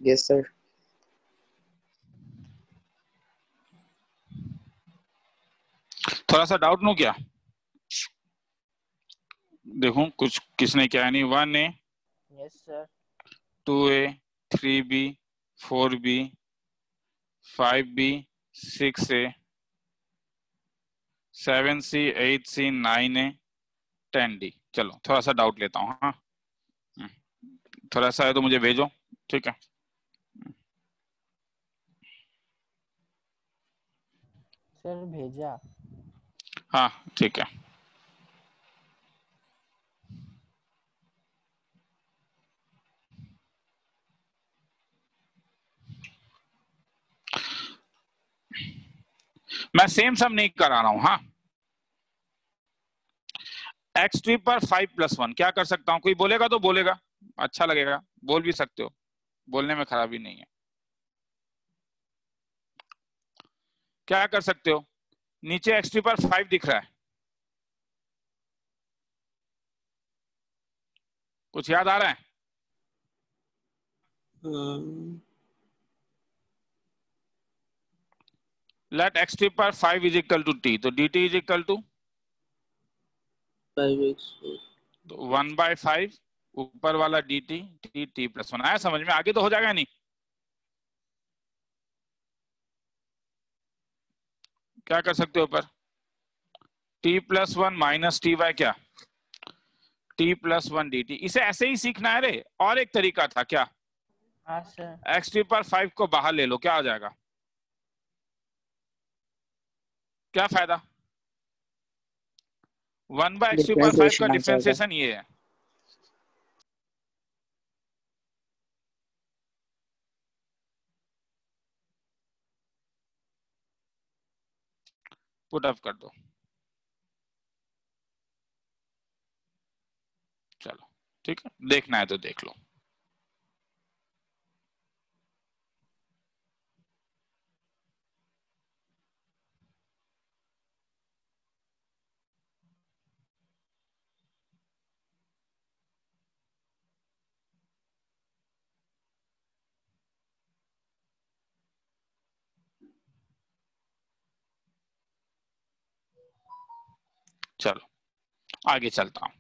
Yes sir. थोड़ा सा doubt no क्या? देखो कुछ किसने क्या नहीं, 1A, yes sir. 2A, 3B, 4B, 5B, 6A, 7C, 8C, 9A, 10D। चलो थोड़ा सा डाउट लेता हूँ। हाँ थोड़ा सा है तो मुझे भेजो, ठीक है? सर भेजा। हाँ ठीक है। मैं सेम सम नहीं करा रहा हूं। हाँ एक्स ट्री पर 5+1 क्या कर सकता हूं? कोई बोलेगा तो बोलेगा, अच्छा लगेगा, बोल भी सकते हो, बोलने में खराबी नहीं है। क्या कर सकते हो? नीचे एक्स ट्री पर 5 दिख रहा है, कुछ याद आ रहा है? लेट एक्स ट्री पर 5 इज इक्वल टू टी, तो d t is equal to 5x, 1/5 ऊपर वाला d t, t t plus 1। आया समझ में? आगे तो हो जाएगा नहीं? क्या कर सकते हो ऊपर? t+1 माइनस टी बाय क्या, t+1 dt। इसे ऐसे ही सीखना है रे। और एक तरीका था क्या? हाँ सर। एक्स ट्री पर 5 को बाहर ले लो, क्या आ जाएगा? क्या फायदा? 1/x ट्री पर 5 का डिफरेंशिएशन ये है। पुट अप कर दो। चलो ठीक है, देखना है तो देख लो। चलो आगे चलता हूं।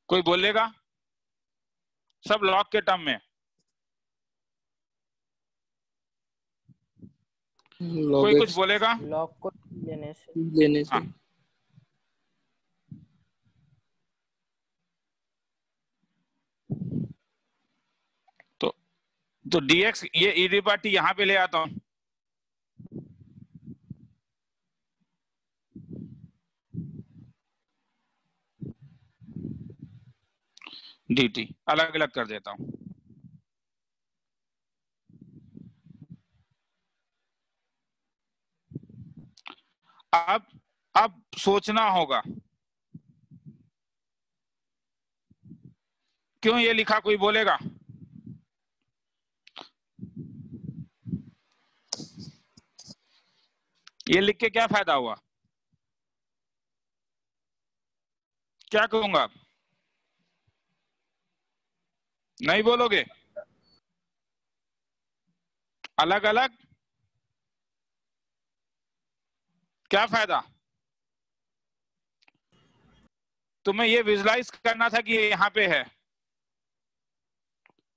कोई बोलेगा? सब लॉग के टर्म में। कोई कुछ बोलेगा? लॉग को लेने से। हाँ तो dx ये e डी बार टी यहां पे ले आता हूं, dt अलग अलग कर देता हूं। अब सोचना होगा क्यों ये लिखा, कोई बोलेगा? ये लिख के क्या फायदा हुआ? क्या कहूंगा? नहीं बोलोगे? अलग अलग क्या फायदा? तुम्हें ये विजुलाइज करना था कि ये यहां पे है,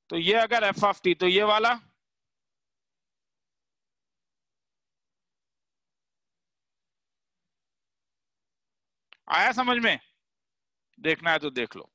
तो ये अगर एफ ऑफ टी तो ये वाला, आया समझ में? देखना है तो देख लो।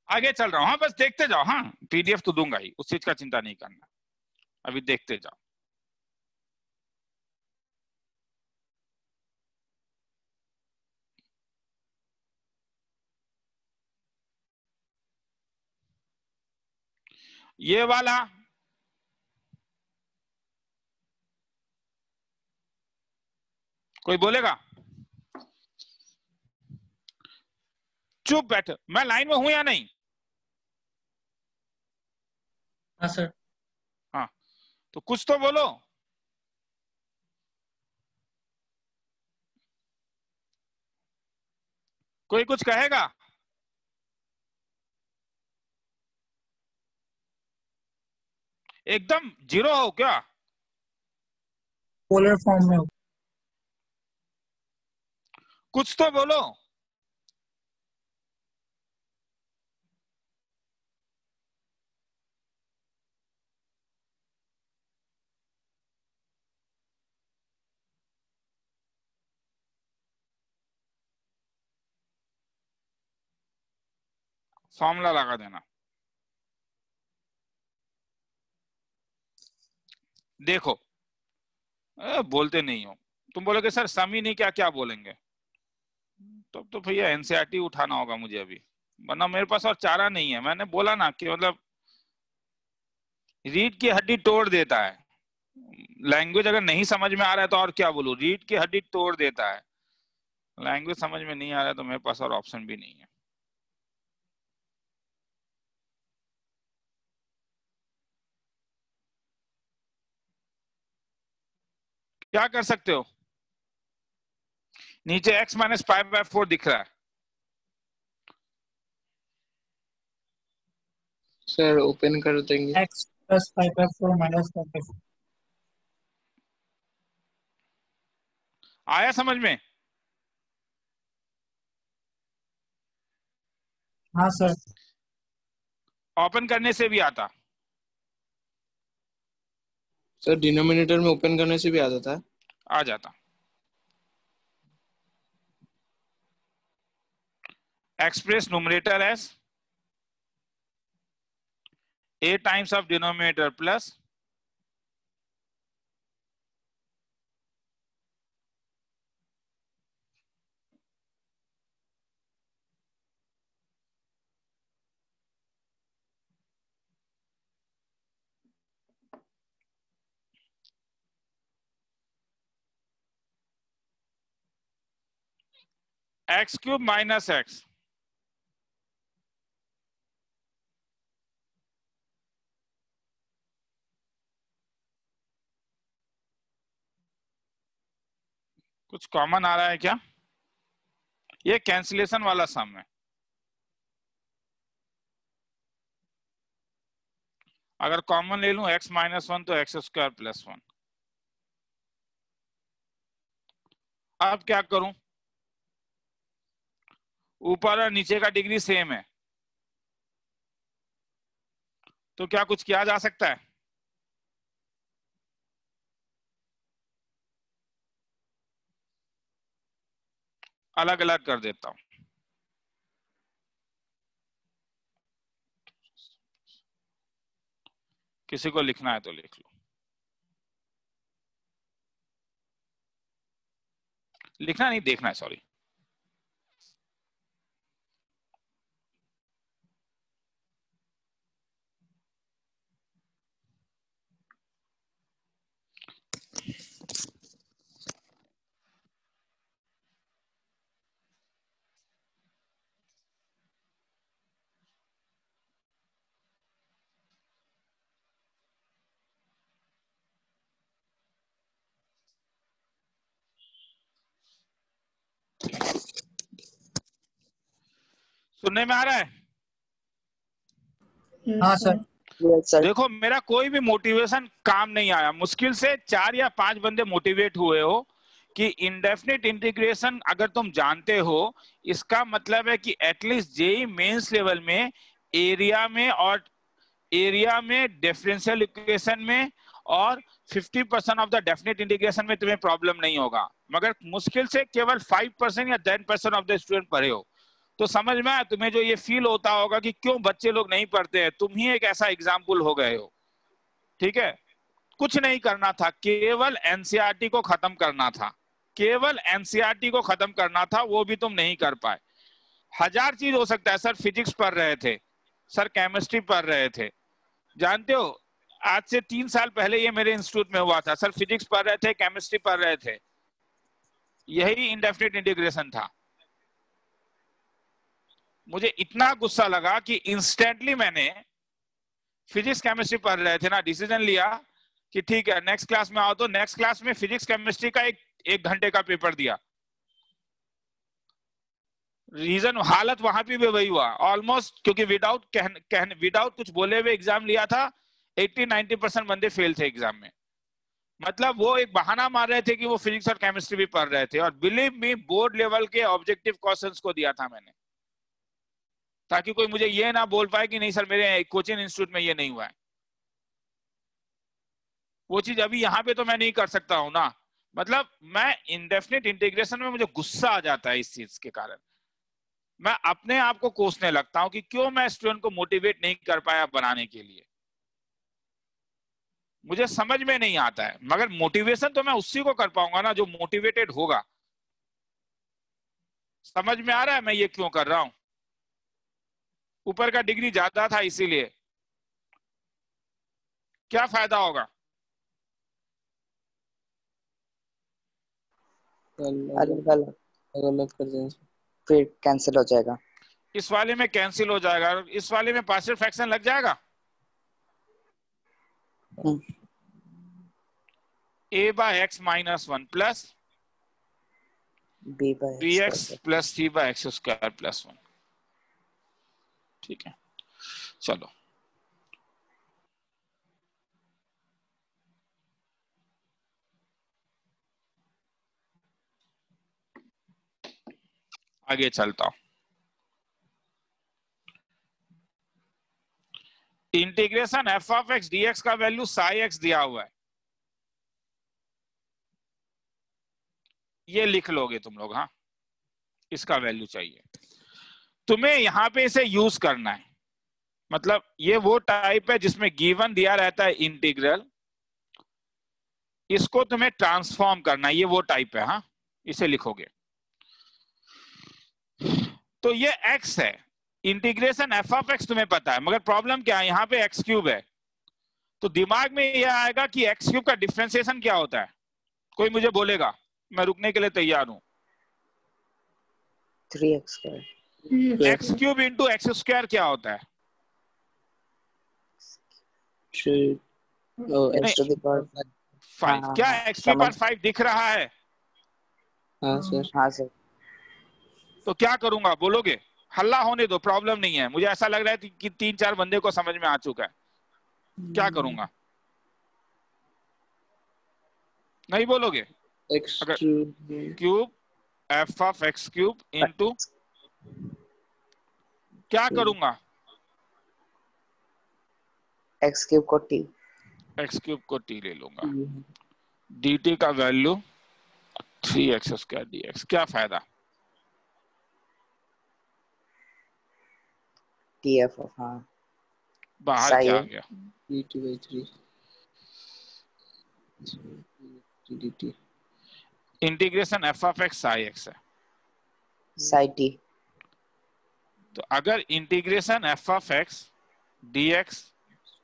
आगे चल रहा हूं। हाँ बस देखते जाओ। हाँ पीडीएफ तो दूंगा ही, उस चीज का चिंता नहीं करना, अभी देखते जाओ। ये वाला कोई बोलेगा? चुप बैठ, मैं लाइन में हूं या नहीं? हाँ सर। हाँ, तो कुछ तो बोलो। कोई कुछ कहेगा? एकदम जीरो हो क्या? पोलर फॉर्म में हो। कुछ तो बोलो। फॉर्मूला लगा देना। देखो, बोलते नहीं हो तुम, बोलोगे सर समी नहीं क्या क्या बोलेंगे, तब तो भैया एनसीईआरटी उठाना होगा मुझे अभी, वरना मेरे पास और चारा नहीं है। मैंने बोला ना कि मतलब रीढ़ की हड्डी तोड़ देता है। लैंग्वेज अगर नहीं समझ में आ रहा है तो और क्या बोलूं, रीढ़ की हड्डी तोड़ देता है। लैंग्वेज समझ में नहीं आ रहा है तो मेरे पास और ऑप्शन भी नहीं है। क्या कर सकते हो? नीचे x माइनस 5/4 दिख रहा है। सर ओपन कर देंगे। x plus 5/4 minus 5/4। आया समझ में? हाँ सर। ओपन करने से भी आता। सर डिनोमिनेटर में ओपन करने से भी आ जाता है। आ जाता। Express numerator as a times of denominator plus x cube minus x। कुछ कॉमन आ रहा है क्या? ये कैंसिलेशन वाला सम है। अगर कॉमन ले लूं x माइनस 1 तो x स्क्वायर प्लस 1। अब क्या करूं? ऊपर और नीचे का डिग्री सेम है तो क्या कुछ किया जा सकता है? अलग अलग कर देता हूं। किसी को लिखना है तो लिख लो। लिखना नहीं, देखना है, सॉरी। सुनने में आ रहा है? हाँ सर। देखो, मेरा कोई भी मोटिवेशन काम नहीं आया। मुश्किल से 4 या 5 बंदे मोटिवेट हुए हो कि इंडेफिनिट इंटीग्रेशन अगर तुम जानते हो, इसका मतलब है कि एटलीस्ट जेई मेंस लेवल में एरिया में डिफरेंशियल इक्वेशन में और 50% ऑफ द डेफिनेट इंटीग्रेशन में तुम्हें प्रॉब्लम नहीं होगा। मगर मुश्किल से केवल 5% या 10% ऑफ द स्टूडेंट पढ़े हो। तो समझ में आया तुम्हें जो ये फील होता होगा कि क्यों बच्चे लोग नहीं पढ़ते हैं, तुम ही एक ऐसा एग्जाम्पल हो गए हो। ठीक है, कुछ नहीं करना था, केवल एनसीईआरटी को खत्म करना था। केवल एनसीईआरटी को खत्म करना था, वो भी तुम नहीं कर पाए। 1000 चीज हो सकता है। सर फिजिक्स पढ़ रहे थे, सर केमिस्ट्री पढ़ रहे थे, जानते हो आज से 3 साल पहले ये मेरे इंस्टीट्यूट में हुआ था सर, फिजिक्स पढ़ रहे थे, केमिस्ट्री पढ़ रहे थे, यही इंडेफिनिट इंटीग्रेशन था। मुझे इतना गुस्सा लगा कि इंस्टेंटली मैंने फिजिक्स केमिस्ट्री पढ़ रहे थे ना, डिसीजन लिया कि ठीक है नेक्स्ट क्लास में आओ, तो नेक्स्ट क्लास में फिजिक्स केमिस्ट्री का एक घंटे का पेपर दिया। रीजन हालत वहां पे भी वही हुआ ऑलमोस्ट, क्योंकि विदाउट कुछ बोले हुए एग्जाम लिया था, 80-90% बंदे फेल थे एग्जाम में। मतलब वो एक बहाना मार रहे थे कि वो फिजिक्स और केमिस्ट्री भी पढ़ रहे थे, और बिलीव मी बोर्ड लेवल के ऑब्जेक्टिव क्वेश्चंस को दिया था मैंने, ताकि कोई मुझे ये ना बोल पाए कि नहीं सर मेरे कोचिंग इंस्टीट्यूट में ये नहीं हुआ है। वो चीज अभी यहाँ पे तो मैं नहीं कर सकता हूँ ना। मतलब मैं इंडेफिनिट इंटीग्रेशन में मुझे गुस्सा आ जाता है इस चीज के कारण। मैं अपने आप को कोसने लगता हूं कि क्यों मैं स्टूडेंट को मोटिवेट नहीं कर पाया बनाने के लिए। मुझे समझ में नहीं आता है, मगर मोटिवेशन तो मैं उसी को कर पाऊंगा ना जो मोटिवेटेड होगा। समझ में आ रहा है मैं ये क्यों कर रहा हूं? ऊपर का डिग्री ज्यादा था इसीलिए। क्या फायदा होगा? अलग अलग अलग कर देंगे। फिर कैंसिल हो जाएगा। इस वाले में कैंसिल हो जाएगा, इस वाले में पार्शियल फ्रैक्शन लग जाएगा। a by x minus 1 plus b by b x x plus c by x square plus 1। ठीक है, चलो आगे चलता हूं। Integration f of x d x का वैल्यू साई एक्स दिया हुआ है, ये लिख लोगे तुम लोग। हाँ, इसका वैल्यू चाहिए तुम्हें, यहां पे इसे यूज करना है। मतलब ये वो टाइप है जिसमें गिवन दिया रहता है इंटीग्रल, इसको तुम्हें ट्रांसफॉर्म करना है, ये वो टाइप है। हाँ, इसे लिखोगे तो ये x है। इंटीग्रेशन एफ ऑफ एक्स तुम्हें पता है, मगर प्रॉब्लम क्या है, यहाँ पे एक्स क्यूब है। तो दिमाग में यह आएगा कि एक्स क्यूब का डिफरेंशिएशन क्या होता है। कोई मुझे बोलेगा, मैं रुकने के लिए तैयार हूं। 3x square x cube into x square क्या होता है? x to the power 5। हाँ, क्या हाँ, एक्स की पावर समझ 5 दिख रहा है? हाँ सर। हाँ सर। तो क्या करूंगा बोलोगे? हल्ला होने दो, प्रॉब्लम नहीं है। मुझे ऐसा लग रहा है कि 3-4 बंदे को समझ में आ चुका है। क्या करूंगा? नहीं बोलोगे? एक्स अगर cube F of x cube into क्या करूंगा? x क्यूब को t एक्स क्यूब को टी ले लूंगा, dt का वैल्यू 3x स्क्वायर dx। क्या फायदा? tf of हाँ बाहर साई क्या आ है गया? dt by 3 dt। Integration f of x Sai x है। साई t तो अगर integration f of x dx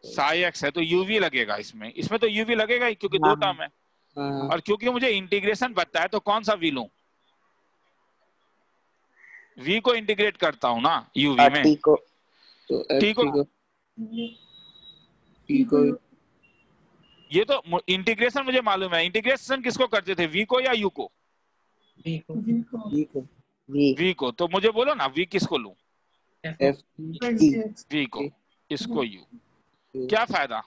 Sai x है तो uv लगेगा इसमें। इसमें तो uv लगेगा ही, क्योंकि दो हाँ, टर्म है। हाँ और क्योंकि मुझे इंटीग्रेशन पता है तो कौन सा v लूं? v को इंटीग्रेट करता हूं ना uv और में। t को तो t को t को ये तो इंटीग्रेशन मुझे मालूम है। इंटीग्रेशन किसको करते थे, v को या u को? B को v को v v को। तो मुझे बोलो ना v किसको लूं? f t v को, इसको u। क्या फायदा?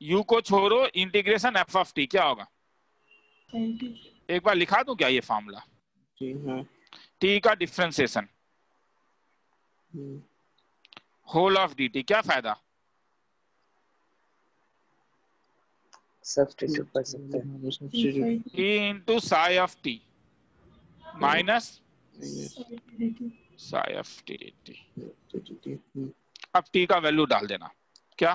u को छोड़ो, इंटीग्रेशन एफ ऑफ टी क्या होगा? एक बार लिखा दूं क्या ये फॉर्मूला? जी हाँ। t का डिफरेंशिएशन होल ऑफ dt। क्या फायदा? सब्स्टिट्यूट कर सकते हैं t into sigh of T minus sigh of T dt। अब t का वैल्यू डाल देना। क्या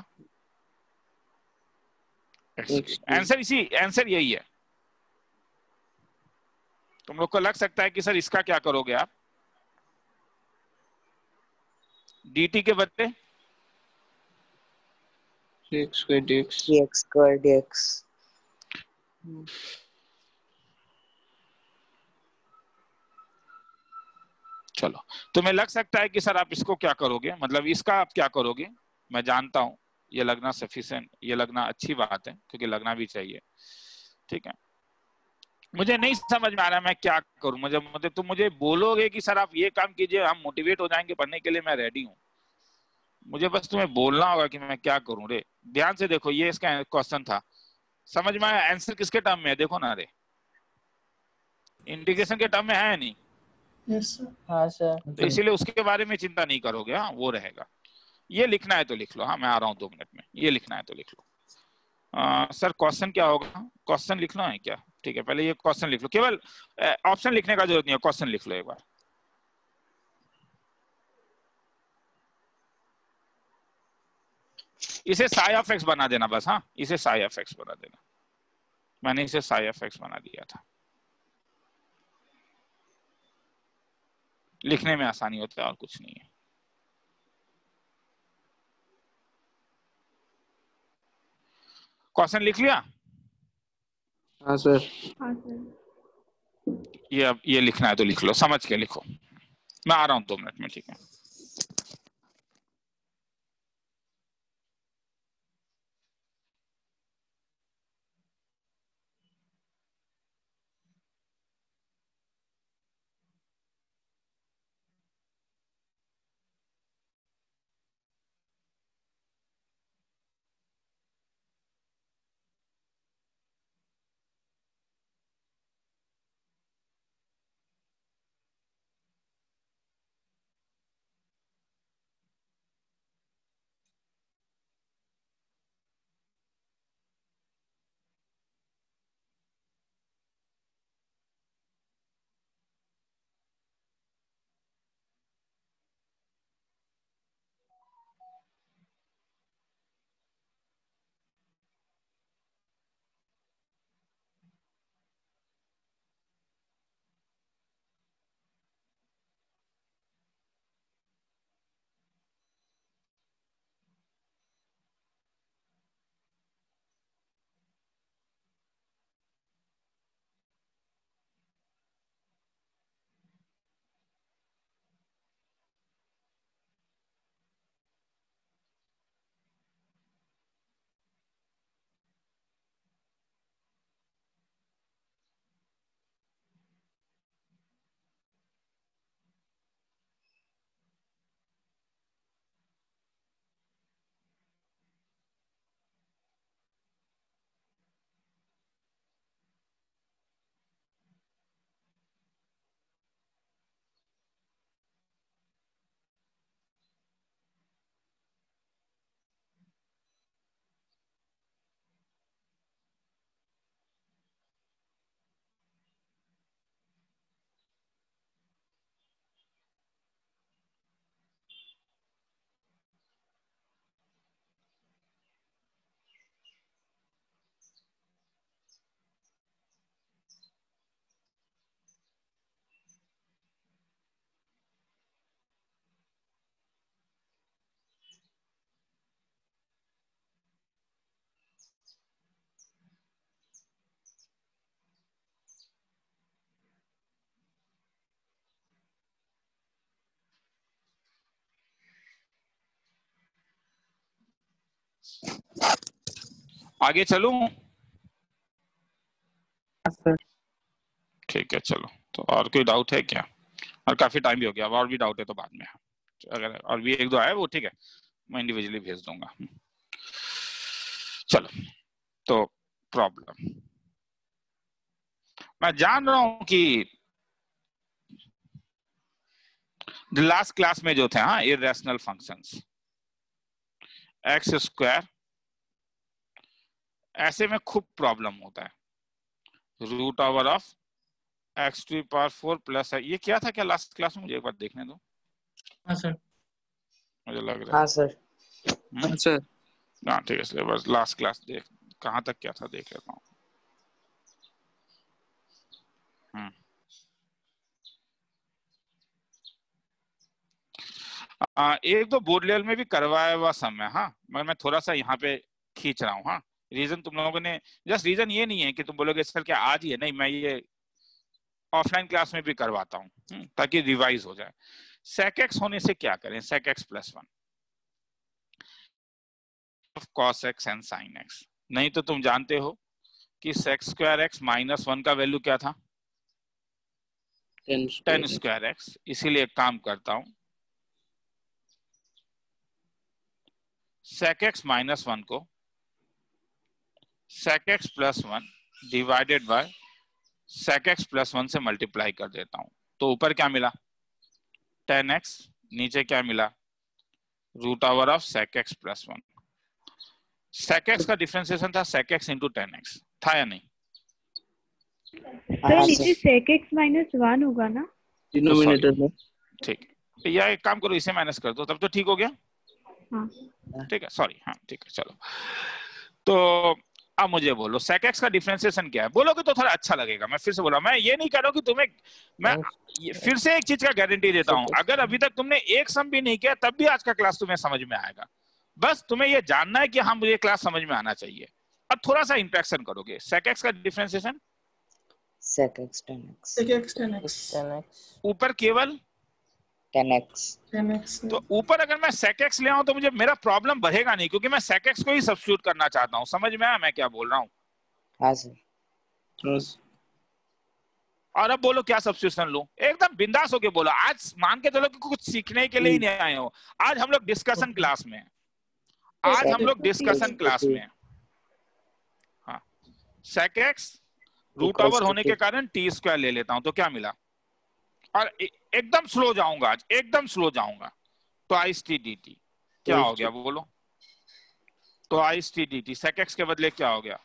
आंसर? आंसर यही है। तुम लोग को लग सकता है कि सर इसका क्या करोगे आप? dt के बदले 3x square dx. 3x square dx. चलो, तुम्हें लग सकता है कि सर आप इसको क्या करोगे, मतलब इसका आप क्या करोगे। मैं जानता हूं ये लगना सफिशिएंट, ये लगना अच्छी बात है क्योंकि लगना भी चाहिए, ठीक है। मुझे नहीं समझ में आ रहा मैं क्या करूं, मुझे तुम मुझे बोलोगे कि सर आप ये काम कीजिए, हम मोटिवेट हो जाएंगे पढ़ने के लिए, मैं रेडी हूं। मुझे बस तुम्हें बोलना होगा कि मैं क्या करूं रे। ध्यान से देखो, ये इसका क्वेश्चन था, समझ में आया। आंसर किसके टर्म में है, देखो ना रे, इंटीग्रेशन के टर्म में है नहीं। Yes sir. हाँ सर। तो इसीलिए उसके बारे में चिंता नहीं करोगे, हाँ वो रहेगा। ये लिखना है तो लिख लो, हाँ मैं आ रहा हूँ 2 मिनट में। ये लिखना है तो लिख लो। सर क्वेश्चन क्या होगा, क्वेश्चन लिखना है क्या, ठीक है पहले ये क्वेश्चन लिख लो, केवल ऑप्शन लिखने का जरूरत नहीं है, क्वेश्चन लिख लो एक बार। इसे साई ऑफ एक्स बना देना बस, हाँ इसे साई ऑफ एक्स बना देना। मैंने इसे साई ऑफ एक्स बना दिया था, लिखने में आसानी होता है और कुछ नहीं है। क्वेश्चन लिख लिया। हाँ सर। ये अब ये लिखना है तो लिख लो, समझ के लिखो। मैं आ रहा हूँ 2 मिनट में, ठीक है। आगे चलूं, ठीक है चलो। तो और कोई डाउट है क्या, और काफी टाइम भी हो गया, अब और भी डाउट है तो बाद में, अगर और भी 1-2 आए वो ठीक है, मैं इंडिविजुअली भेज दूंगा। चलो, तो प्रॉब्लम मैं जान रहा हूं कि लास्ट क्लास में जो थे, हाँ इरेशनल फंक्शंस, एक्स स्क्वायर, ऐसे में खूब प्रॉब्लम होता है। Root over of x to power 4 plus है, ये क्या था क्या लास्ट क्लास में, मुझे एक बार देखने दो। हाँ सर। मुझे लग रहा है हाँ सर। हाँ सर। हाँ ठीक है, इसलिए बस लास्ट क्लास देख कहाँ तक क्या था देख लेता हूँ। एक दो बोर्ड लेवल में भी करवाया हुआ सम है, हाँ मगर मैं थोड़ा सा यहाँ पे खींच रहा हूँ। हाँ, रीजन तुम लोगों ने, जस्ट रीजन ये नहीं है कि तुम बोलोगे सर क्या आज ही है, नहीं, मैं ये ऑफलाइन क्लास में भी करवाता हूँ ताकि रिवाइज हो जाए। sec x होने से क्या करें, sec x + 1 cos x and sin x। नहीं तो तुम जानते हो कि sec² x - 1 का वैल्यू क्या था, 10² x। इसीलिए एक काम करता हूं, sec x - 1 को sec x + 1 divided by sec x + 1 से मल्टीप्लाई कर देता हूं। तो ऊपर क्या मिला 10x, नीचे क्या मिला √of sec x + 1। sec x का डिफरेंशिएशन था sec x × 10x, था या नहीं? सर नीचे sec x - 1 होगा ना डिनोमिनेटर में। ठीक है, या एक काम करो इसे माइनस कर दो, तब तो ठीक हो गया। हाँ ठीक है, सॉरी, हाँ ठीक है, चलो। तो अब मुझे बोलो sec x का डिफरेंशिएशन क्या है, बोलोगे तो थोड़ा अच्छा लगेगा। मैं फिर से बोला, मैं ये नहीं कह रहा हूँ कि तुम्हें, मैं फिर से एक चीज का गारंटी देता हूँ, अगर अभी तक तुमने एक सम भी नहीं किया तब भी आज का क्लास तुम्हें समझ में आएगा। बस तुम्हें ये जानना है कि हाँ मुझे क्लास समझ में आना चाहिए। अब थोड़ा सा इंट्रैक्शन करोगे। sec x का differentiation sec x 10x sec x 10x ऊपर केवल 10x। तो ऊपर अगर मैं sec x ले आऊं तो मुझे मेरा प्रॉब्लम बढ़ेगा नहीं, क्योंकि मैं sec x को ही सब्स्टिट्यूट करना चाहता हूं। समझ में आया मैं क्या बोल रहा हूं? हाँ सर। और अब बोलो क्या सब्स्टिट्यूशन लूं, एकदम बिंदास होके बोलो। आज मान के चलो कि कुछ सीखने के लिए ही नहीं आए हो, आज हम लोग डिस्कशन क्लास में, आज हम लोग डिस्कशन क्लास में। हाँ, sec x √over होने के कारण t² ले लेता हूं, तो क्या मिला, और एकदम स्लो जाऊंगा आज, एकदम स्लो जाऊंगा। तो twice t dt क्या हो गया बोलो, तो twice t dt sec x के बदले क्या हो गया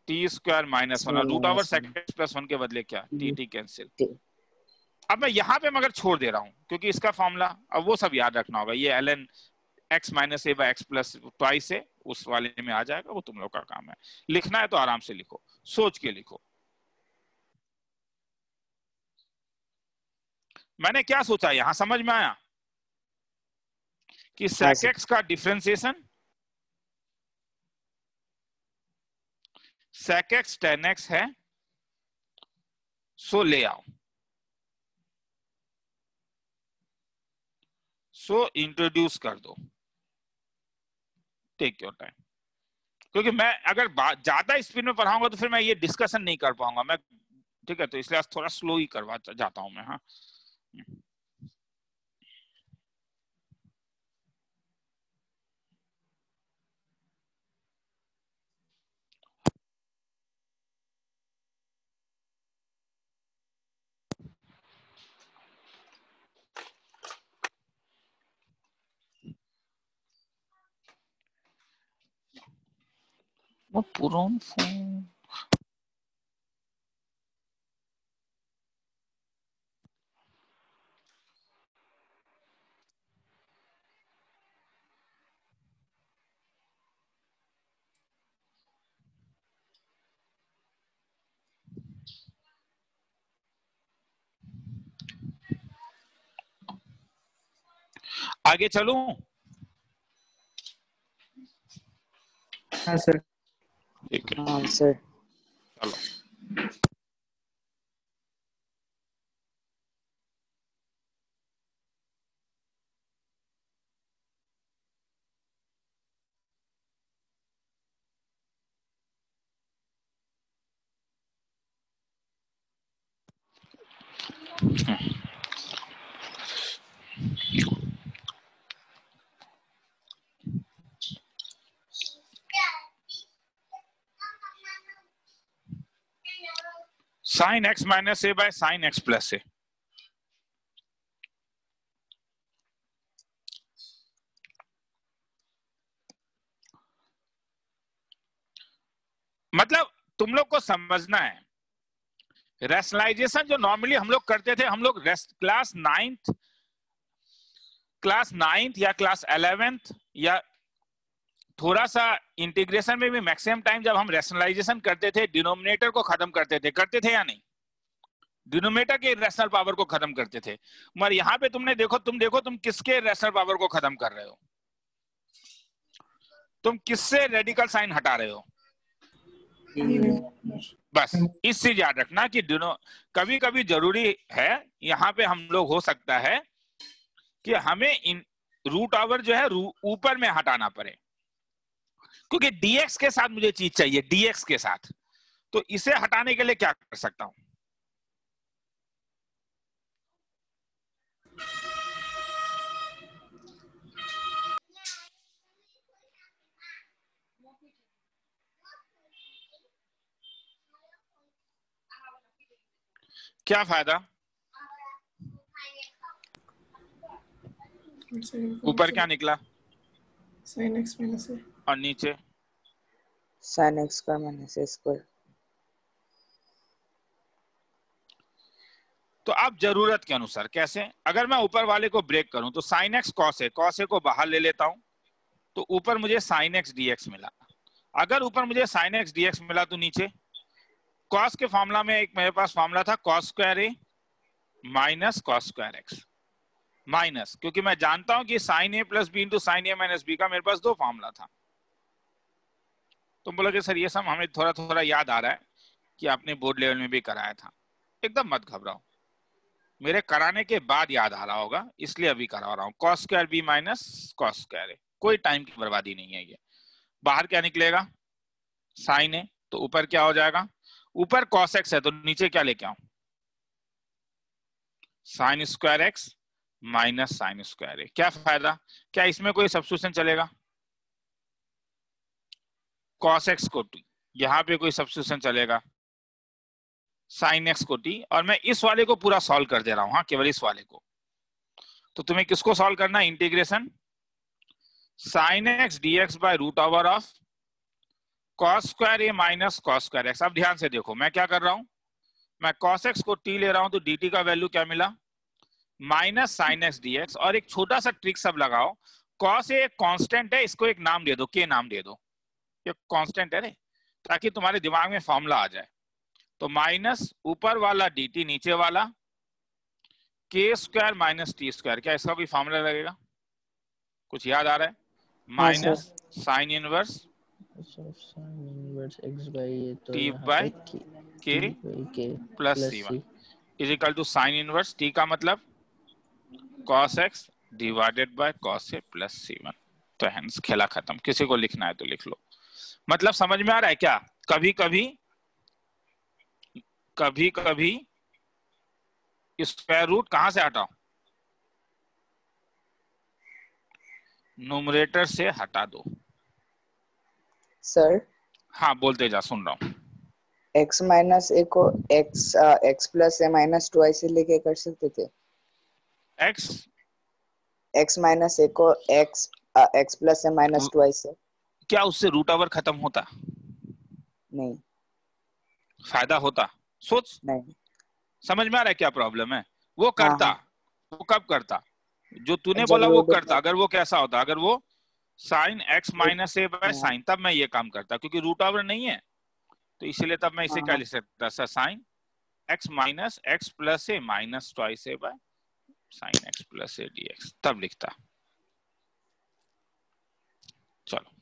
t² - 1 और √over sec x + 1 के बदले क्या t कैंसिल। अब मैं यहाँ पे मगर छोड़ दे रहा हूँ क्योंकि इसका फॉर्मूला अब वो सब याद रखना होगा। ये ln x - a/x + twice है, उस वाले में आ जाएगा, वो तुम लोग का काम है। लिखना है तो आराम से लिखो, सोच के लिखो। मैंने क्या सोचा, यहां समझ में आया कि sec x का डिफरेंशिएशन sec x 10x है, सो ले आओ, सो इंट्रोड्यूस कर दो, टेक योर टाइम। क्योंकि मैं अगर ज्यादा स्पीड में पढ़ाऊंगा तो फिर मैं ये डिस्कशन नहीं कर पाऊंगा मैं, ठीक है, तो इसलिए थोड़ा स्लो ही करवा जाता हूं मैं। हाँ, वो पुरान फोन आगे चलूं? हाँ सर। ठीक है, हाँ सर। चलो। sin x - a/sin x + a, मतलब तुम लोग को समझना है, रैशनलाइजेशन जो नॉर्मली हम लोग करते थे, हम लोग क्लास 9th या क्लास 11th या थोड़ा सा इंटीग्रेशन में भी मैक्सिमम टाइम जब हम रैशनलाइजेशन करते थे, डिनोमिनेटर को खत्म करते थे या नहीं, डिनोमिनेटर के रैशनल पावर को खत्म करते थे। मगर यहाँ पे तुम देखो तुम किसके रैशनल पावर को खत्म कर रहे हो, तुम किससे रेडिकल साइन हटा रहे हो? बस इससे याद रखना कि कभी कभी जरूरी है, यहाँ पे हम लोग हो सकता है कि हमें इन रूट ओवर जो है ऊपर में हटाना पड़े, क्योंकि dx के साथ मुझे चीज चाहिए, dx के साथ। तो इसे हटाने के लिए क्या कर सकता हूं? क्या फायदा? ऊपर क्या निकला? sin x minus a. और नीचे sin x square minus a square। तो आप जरूरत के अनुसार कैसे, अगर मैं ऊपर वाले को ब्रेक करूं तो sin x cos a को बाहर ले लेता हूं, तो ऊपर मुझे sin x dx मिला। अगर ऊपर मुझे sin x dx मिला तो नीचे cos के फॉर्मूला में एक मेरे पास फॉर्मूला था cos square a minus cos square x minus, क्योंकि मैं जानता हूं कि sin a plus b into sin a minus b का मेरे पास दो फॉर्मूला था। तुम बोलोगे सर ये सब हमें थोड़ा थोड़ा याद आ रहा है कि आपने बोर्ड लेवल में भी कराया था। एकदम मत घबराओ, मेरे कराने के बाद याद आ रहा होगा, इसलिए अभी करा रहा हूं। cos square b minus cos square a, कोई टाइम की बर्बादी नहीं है। ये बाहर क्या निकलेगा? sin a, तो ऊपर क्या हो जाएगा? ऊपर cos x है तो नीचे क्या लेके आऊं? sin square x minus sin square a। क्या फायदा? क्या इसमें कोई सब्स्टिट्यूशन चलेगा? cos x को t, यहां पे कोई सब्स्टिट्यूशन चलेगा? sin x को t, और मैं इस वाले को पूरा सॉल्व कर दे रहा हूं, हाँ केवल इस वाले को। तो तुम्हें किसको सॉल्व करना है? Integration sin x dx by root over of cos square a minus cos square x। अब ध्यान से देखो मैं क्या कर रहा हूं, मैं cos x को t ले रहा हूं तो dt का वैल्यू क्या मिला? Minus sin x dx। और एक छोटा सा ट्रिक सब लगाओ, cos a एक कांस्टेंट है, इसको एक नाम दे दो, k नाम दे दो, ये कांस्टेंट है रे, ताकि तुम्हारे दिमाग में फॉर्मूला आ जाए। तो माइनस ऊपर वाला dt नीचे वाला k square minus T square. क्या इसका कोई फॉर्मूला लगेगा? कुछ याद आ रहा है? Minus sine inverse sin inverse x by a, तो t यहाँ बाय पे k k plus c1 is equal to sine inverse t का मतलब cos x divided by cos a plus c1। तो हेंस खेला खत्म। किसी को लिखना है तो लिख लो। मतलब समझ में आ रहा है क्या? कभी कभी स्क्वायर रूट कहां से हटाओ? न्यूमरेटर से हटा दो। सर हाँ बोलते जा, सुन रहा हूं। x माइनस a को x प्लस a माइनस 2 ऐसे लेके कर सकते थे। x माइनस a को x प्लस a माइनस 2 ऐसे। क्या उससे रूट ओवर खत्म होता? नहीं फायदा होता? सोच। नहीं। समझ में आ रहा है क्या प्रॉब्लम है? वो हाँ करता, हाँ। वो कब करता? जो तूने जब बोला वो रूट करता। अगर वो कैसा होता? अगर वो sine x minus a by हाँ साइन, तब मैं ये काम करता, क्योंकि रूट ओवर नहीं है तो इसीलिए तब मैं इसे क्या हाँ लिख सकता? Sine x minus x plus a minus twice a by sine x plus a dx, तब लिखता। चलो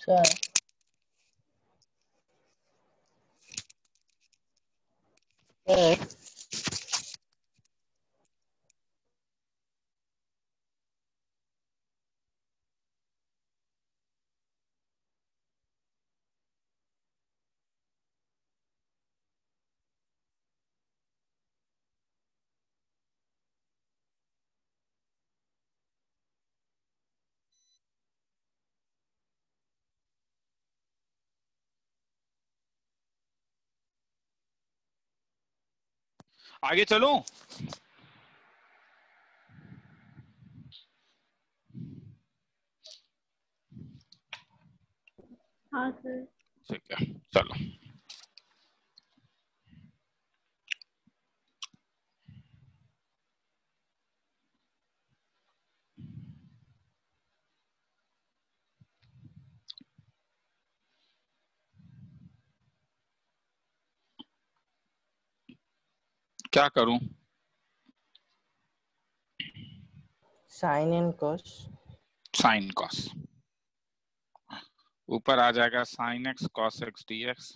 सर आगे चलूं? हाँ सर। ठीक है, चलो। क्या करूं? Sine and cos. Sine cos. ऊपर आ जाएगा sine x cos x dx.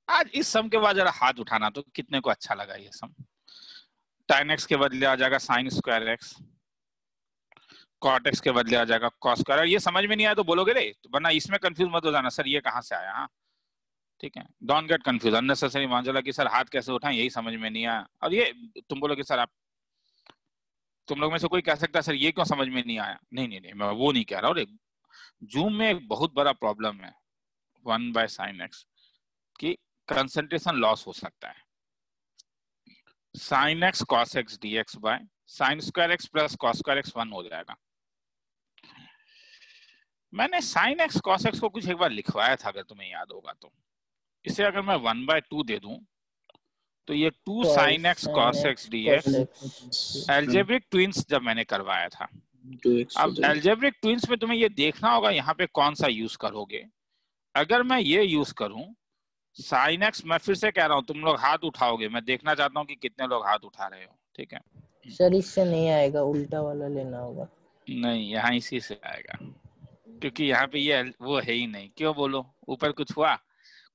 आज इस सम के बाद जरा हाथ उठाना तो कितने को अच्छा लगा ये सम। tan x के बदले आ जाएगा sine square x, cot x के बदले आ जाएगा कॉस स्क्वायर। ये समझ में नहीं आया तो बोलोगे रे, वरना इसमें कंफ्यूज मत हो जाना सर ये कहां से आया। हाँ ठीक है, डोंट गेट कंफ्यूज अननेसेसरी मान चला कि सर हाथ कैसे उठाएं यही समझ में नहीं आया। और ये तुम बोलोगे सर आप, तुम लोग में से कोई कह सकता है सर ये क्यों समझ में नहीं आया। नहीं नहीं नहीं, मैं वो नहीं कह रहा हूँ। जूम में एक बहुत बड़ा प्रॉब्लम है 1/sin x कि कंसंट्रेशन लॉस हो सकता है। sin x cos x dx by sin square x plus cos square x 1 हो जाएगा। मैंने sin x cos x को कुछ एक बार लिखवाया था अगर तुम्हें याद होगा तो। इसे अगर मैं 1/2 दे दूं तो ये 2 sin x cos x dx algebraic twins जब मैंने करवाया था। 2x हो अब जाएगा। एल्जेब्रिक ट्विंस में तुम्हें ये देखना होगा यहाँ पे कौन सा यूज करोगे। अगर मैं ये यूज करूं साइन एक्स, मैं फिर से कह रहा हूं तुम लोग हाथ उठाओगे, मैं देखना चाहता हूं कि कितने लोग हाथ उठा रहे हो। ठीक है, सर इससे नहीं आएगा, उल्टा वाला लेना होगा। नहीं यहाँ इसी से आएगा क्योंकि यहाँ पे ये वो है ही नहीं। क्यों बोलो, ऊपर कुछ हुआ,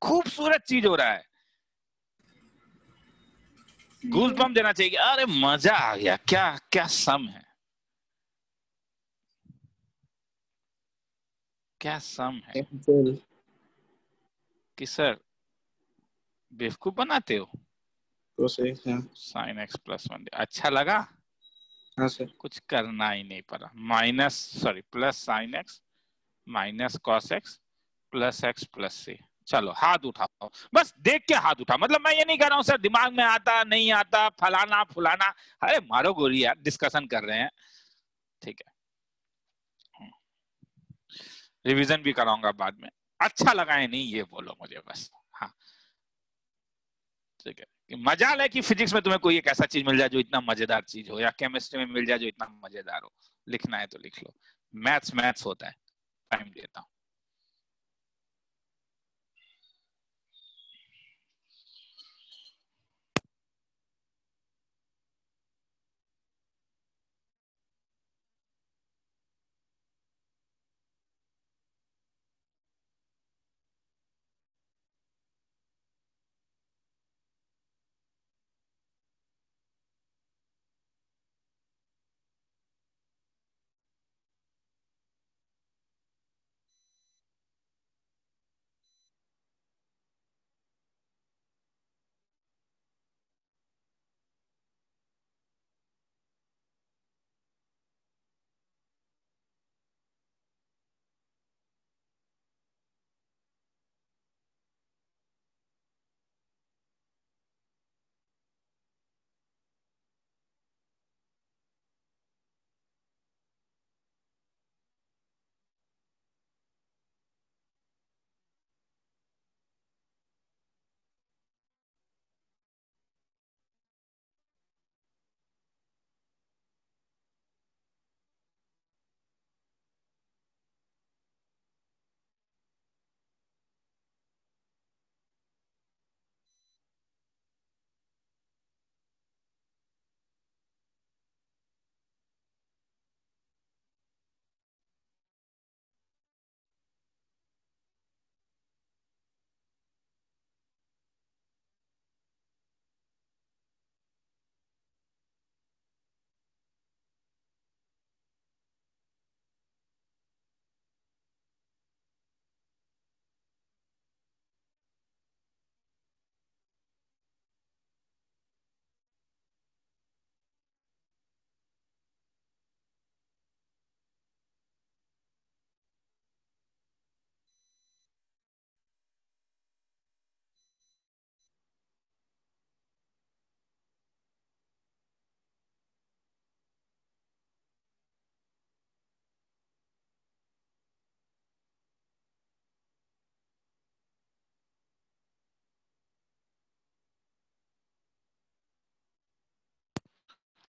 खूबसूरत चीज हो रहा है, गूज बम देना चाहिए। अरे मजा आ गया, क्या क्या सम है, क्या सम है Cancel। कि सर बेवकूफ बनाते हो। प्रोसेस है। साइन एक्स प्लस 1 अच्छा लगा, हाँ सर। कुछ करना ही नहीं पड़ा। Minus sorry plus sine x minus cos x plus x plus C. चलो हाथ उठाओ, बस देख के हाथ उठा। मतलब मैं ये नहीं कह रहा हूं सर दिमाग में आता नहीं आता फलाना फुलाना, अरे मारो गोली यार, डिस्कशन कर रहे हैं। ठीक है, रिवीजन भी कराऊंगा बाद में। अच्छा लगा है नहीं ये बोलो मुझे बस। हाँ ठीक है, कि मजाल है कि फिजिक्स में तुम्हें कोई एक ऐसा चीज मिल जाए जो इतना मजेदार चीज हो, या केमिस्ट्री में मिल जाए जो इतना मजेदार हो। लिखना है तो लिख लो, मैथ्स मैथ्स होता है। टाइम देता हूं।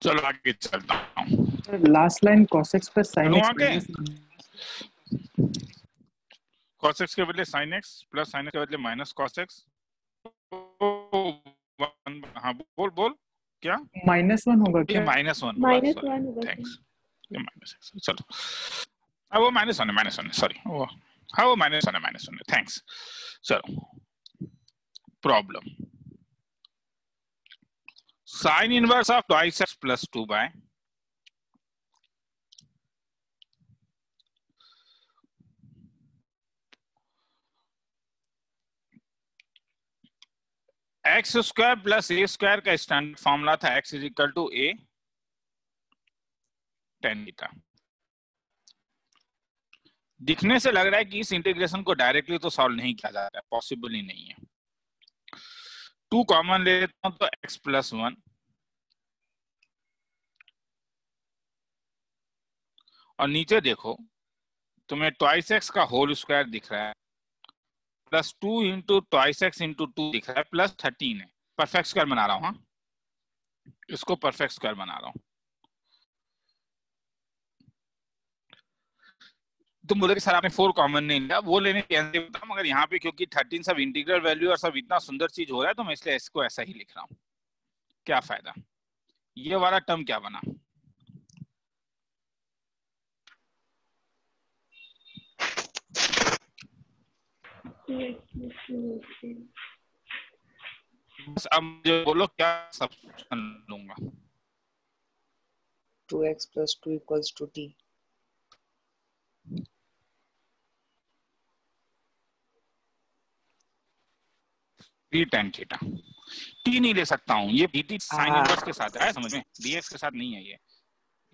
चलो आगे चलता हूँ। Last line cos x plus sin चलो x आगे। minus cos x के बदले sin x plus sin x के बदले माइनस cos x। हाँ बोल बोल क्या? -1 होगा ये क्या? -1 होगा, -1 सॉरी होगा थैंक्स। ये -x चलो, हाँ वो -1 है सॉरी वो, हाँ वो -1 है थैंक्स। चलो problem, sine inverse of 2x plus 2 by x square plus a square का स्टैंडर्ड फॉर्मूला था x is equal to a tan theta. दिखने से लग रहा है कि इस इंटीग्रेशन को डायरेक्टली तो सॉल्व नहीं किया जा रहा है, पॉसिबल ही नहीं है। 2 कॉमन ले लेता हूं तो x प्लस 1 और नीचे देखो तुम्हें ट्वाइस एक्स का होल स्क्वायर दिख रहा है plus 2 into twice x into 2 दिख रहा है प्लस 13 है। परफेक्ट स्क्वायर बना रहा हूं, हाँ इसको परफेक्ट स्क्वायर बना रहा हूं। तुम बोले कि सर आपने 4 कॉमन नहीं लिया, वो लेने की आंसर बता, मगर यहाँ पे क्योंकि 13 सब इंटीग्रल वैल्यू और सब इतना सुंदर चीज हो रहा है तो मैं इसलिए इसको ऐसा ही लिख रहा हूँ। क्या फायदा, ये वाला टर्म क्या बना? बस अब मुझे बोलो क्या सब्स्टिट्यूशन लूंगा? 2x plus 2 equals to t. T tan theta, T नहीं ले सकता हूँ, ये dt साइन हाँ। इनवर्स के साथ है, समझ में, dx के साथ नहीं है ये,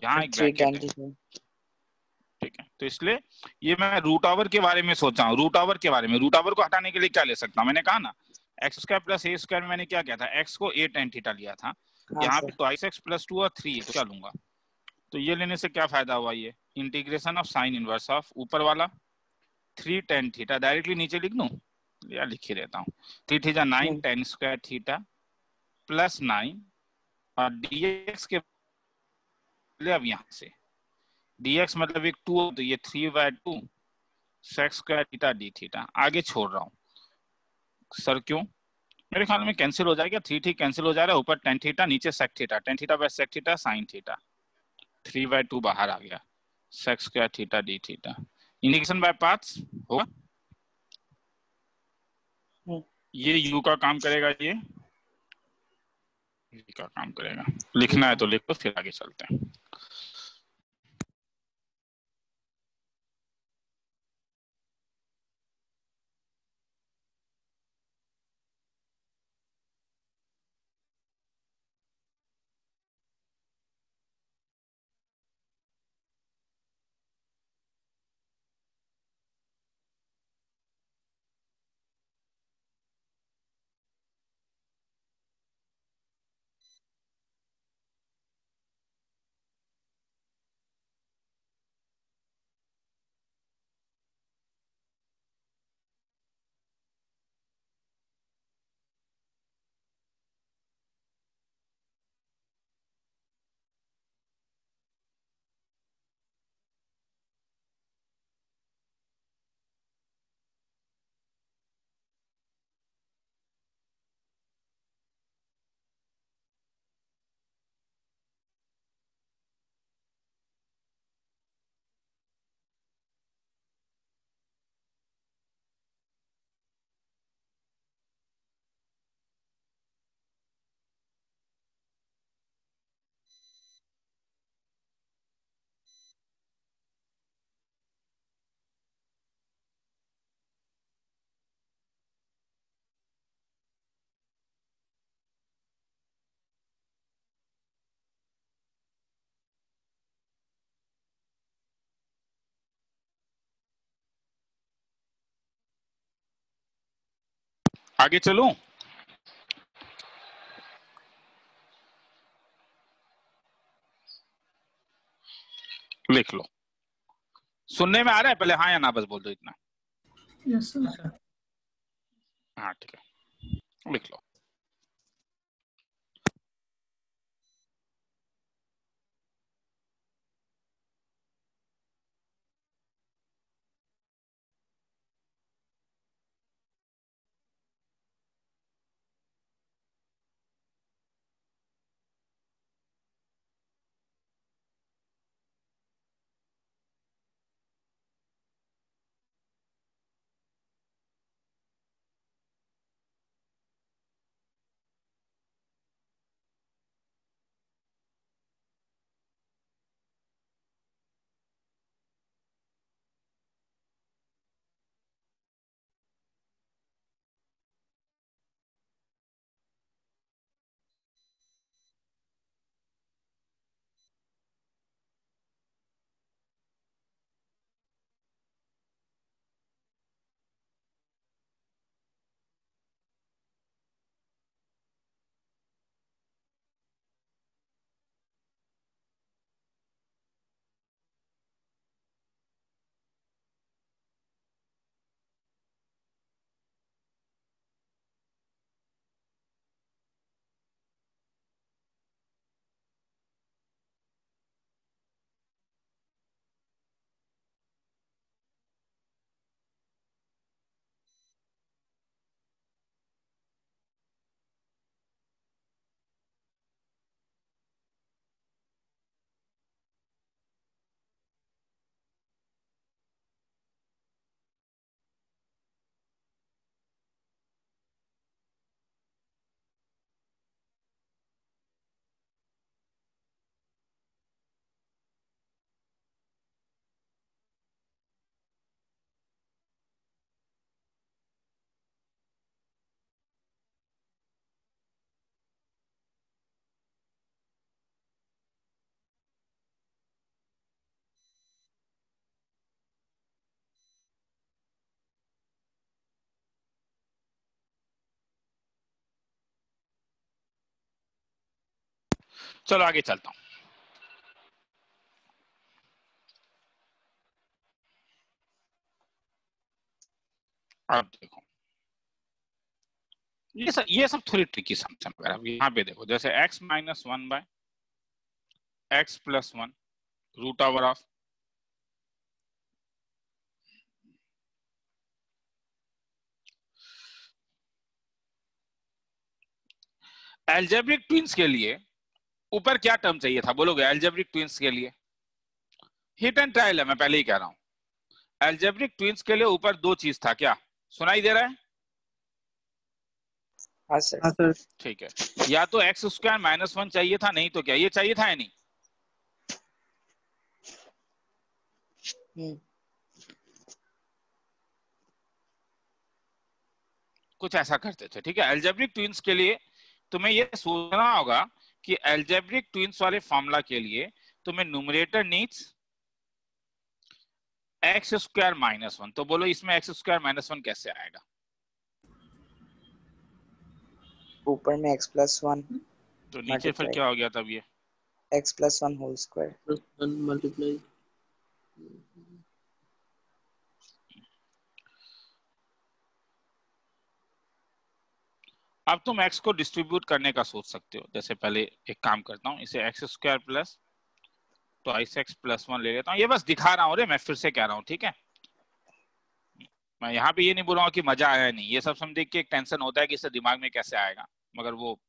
यहाँ एक 3 ब्रैकेट tan है, theta. ठीक है। तो इसलिए ये मैं रूट ओवर के बारे में सोचा हूँ, रूट ओवर के बारे में। रूट ओवर को हटाने के लिए क्या ले सकता हूँ? मैंने कहा ना x square plus a square में मैंने क्या किया था, एक्स को a tan थीटा लिया था, हाँ यहाँ पे सर. ट्वाइस एक्स प्लस 2 और 3 है तो क्या लूंगा? तो ये लेने से क्या फायदा हुआ, ये integration of sine inverse of ऊपर वाला 3 tan थीटा, डायरेक्टली नीचे लिख दूं या लिख ही देता हूँ, 3 theta 9 tan square theta plus 9 और dx के लिए अब यहाँ से dx मतलब एक 2 तो ये 3/2 sec square theta d theta. आगे छोड़ रहा हूँ सर, क्यों? मेरे ख्याल में कैंसिल हो जाएगा, 3 कैंसिल हो जा रहा है, ऊपर tan थीटा नीचे sec theta, tan theta by sec theta sin theta, 3/2 बाहर आ गया, sec square theta d theta. Integration by parts होगा, ये u का काम करेगा, ये v का काम करेगा। लिखना है तो लिखो, फिर आगे चलते हैं। आगे चलूं? लिख लो, सुनने में आ रहा है? पहले हाँ या ना बस बोल दो इतना। Yes sir. हाँ ठीक है, लिख लो। चलो आगे चलता हूं। अब देखो ये सब थोड़ी ट्रिकी सम वगैरह। यहाँ पे देखो जैसे x minus 1 by x plus 1 root over of algebraic twins के लिए ऊपर क्या टर्म चाहिए था बोलोगे? एल्जेब्रिक ट्विंस के लिए हिट एंड ट्रायल है, मैं पहले ही कह रहा हूं। एल्जेब्रिक ट्विंस के लिए ऊपर दो चीज था, क्या सुनाई दे रहा है? हाँ सर। हाँ सर। ठीक है, या तो एक्स स्क्वायर माइनस 1 चाहिए था, नहीं तो क्या ये चाहिए था या नहीं? कुछ ऐसा करते थे। ठीक है, एल्जेब्रिक ट्विंस के लिए तुम्हें ये सोचना होगा कि एल्जेब्रिक ट्विंस वाले फॉर्मूला के लिए तुम्हें numerator needs x square minus 1। तो बोलो इसमें एक्स स्क्वायर माइनस 1 कैसे आएगा? ऊपर में x प्लस 1 तो नीचे फिर क्या हो गया तब? ये x plus 1 whole square plus 1 multiply. अब तुम x को डिस्ट्रीब्यूट करने का सोच सकते हो। जैसे पहले एक काम करता हूं, इसे x square plus twice x plus 1 ले लेता हूं। ये बस दिखा रहा हूं रे, मैं फिर से कह रहा हूं। ठीक है, मैं यहाँ पे ये नहीं बोल रहा हूँ कि मजा आया नहीं। ये सब सम देख के एक टेंशन होता है कि इससे दिमाग में कैसे आएगा, मगर वो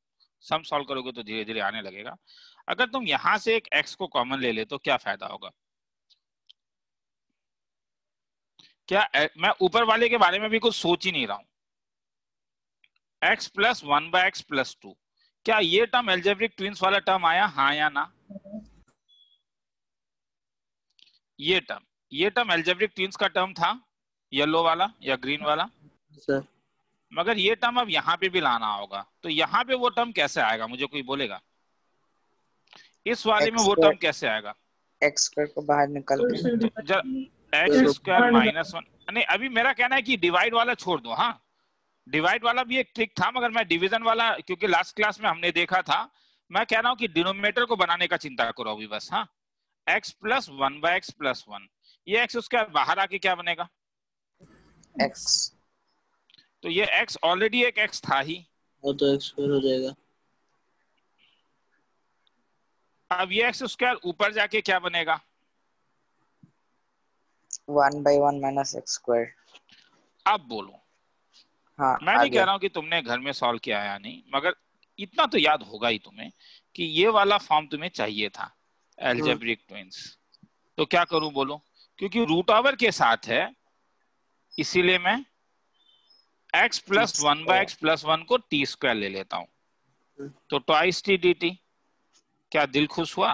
सम सॉल्व करोगे तो धीरे धीरे आने लगेगा। अगर तुम यहां से एक x को कॉमन ले ले तो क्या फायदा होगा? क्या मैं ऊपर वाले के बारे में भी कुछ सोच ही नहीं रहा हूं। x plus 1 by x plus 2, क्या ये टर्म एल्जेब्रिक ट्विंस वाला टर्म आया? हाँ या ना? ये टर्म एल्जेब्रिक ट्विंस का टर्म था, येलो वाला या ग्रीन वाला सर मगर ये टर्म अब यहाँ पे भी लाना होगा। तो यहाँ पे वो टर्म कैसे आएगा, मुझे कोई बोलेगा? इस वाले में वो टर्म कैसे आएगा? x स्क्वायर को बाहर निकल के तो एक्स स्क्वायर माइनस 1, नहीं अभी मेरा कहना है कि डिवाइड वाला छोड़ दो। हाँ, डिवाइड वाला भी एक ट्रिक था, मगर मैं डिवीजन वाला क्योंकि लास्ट क्लास में हमने देखा था, मैं कह रहा हूं कि डिनोमिनेटर को बनाने का चिंता करो अभी बस। हाँ, x plus 1 by x plus 1, ये एक्स स्क्वायर बाहर आके क्या बनेगा? x। तो ये x ऑलरेडी एक x था ही, वो तो x स्क्वायर हो जाएगा। अब ये एक्स स्क्वायर ऊपर जाके क्या बनेगा? 1 by 1 माइनस x स्क्वायर। अब बोलो। हाँ, मैं नहीं आगे। कह रहा हूं कि तुमने घर में सॉल्व किया या नहीं, मगर इतना तो याद होगा ही तुम्हें कि ये वाला फॉर्म तुम्हें चाहिए था, एल्जेब्रिक ट्विंस। तो क्या करूं बोलो? क्योंकि रूट ओवर के साथ है इसीलिए मैं x plus 1 by x plus 1 को टी स्क्वायर ले लेता हूं। तो ट्वाइस टी डी टी, क्या दिल खुश हुआ?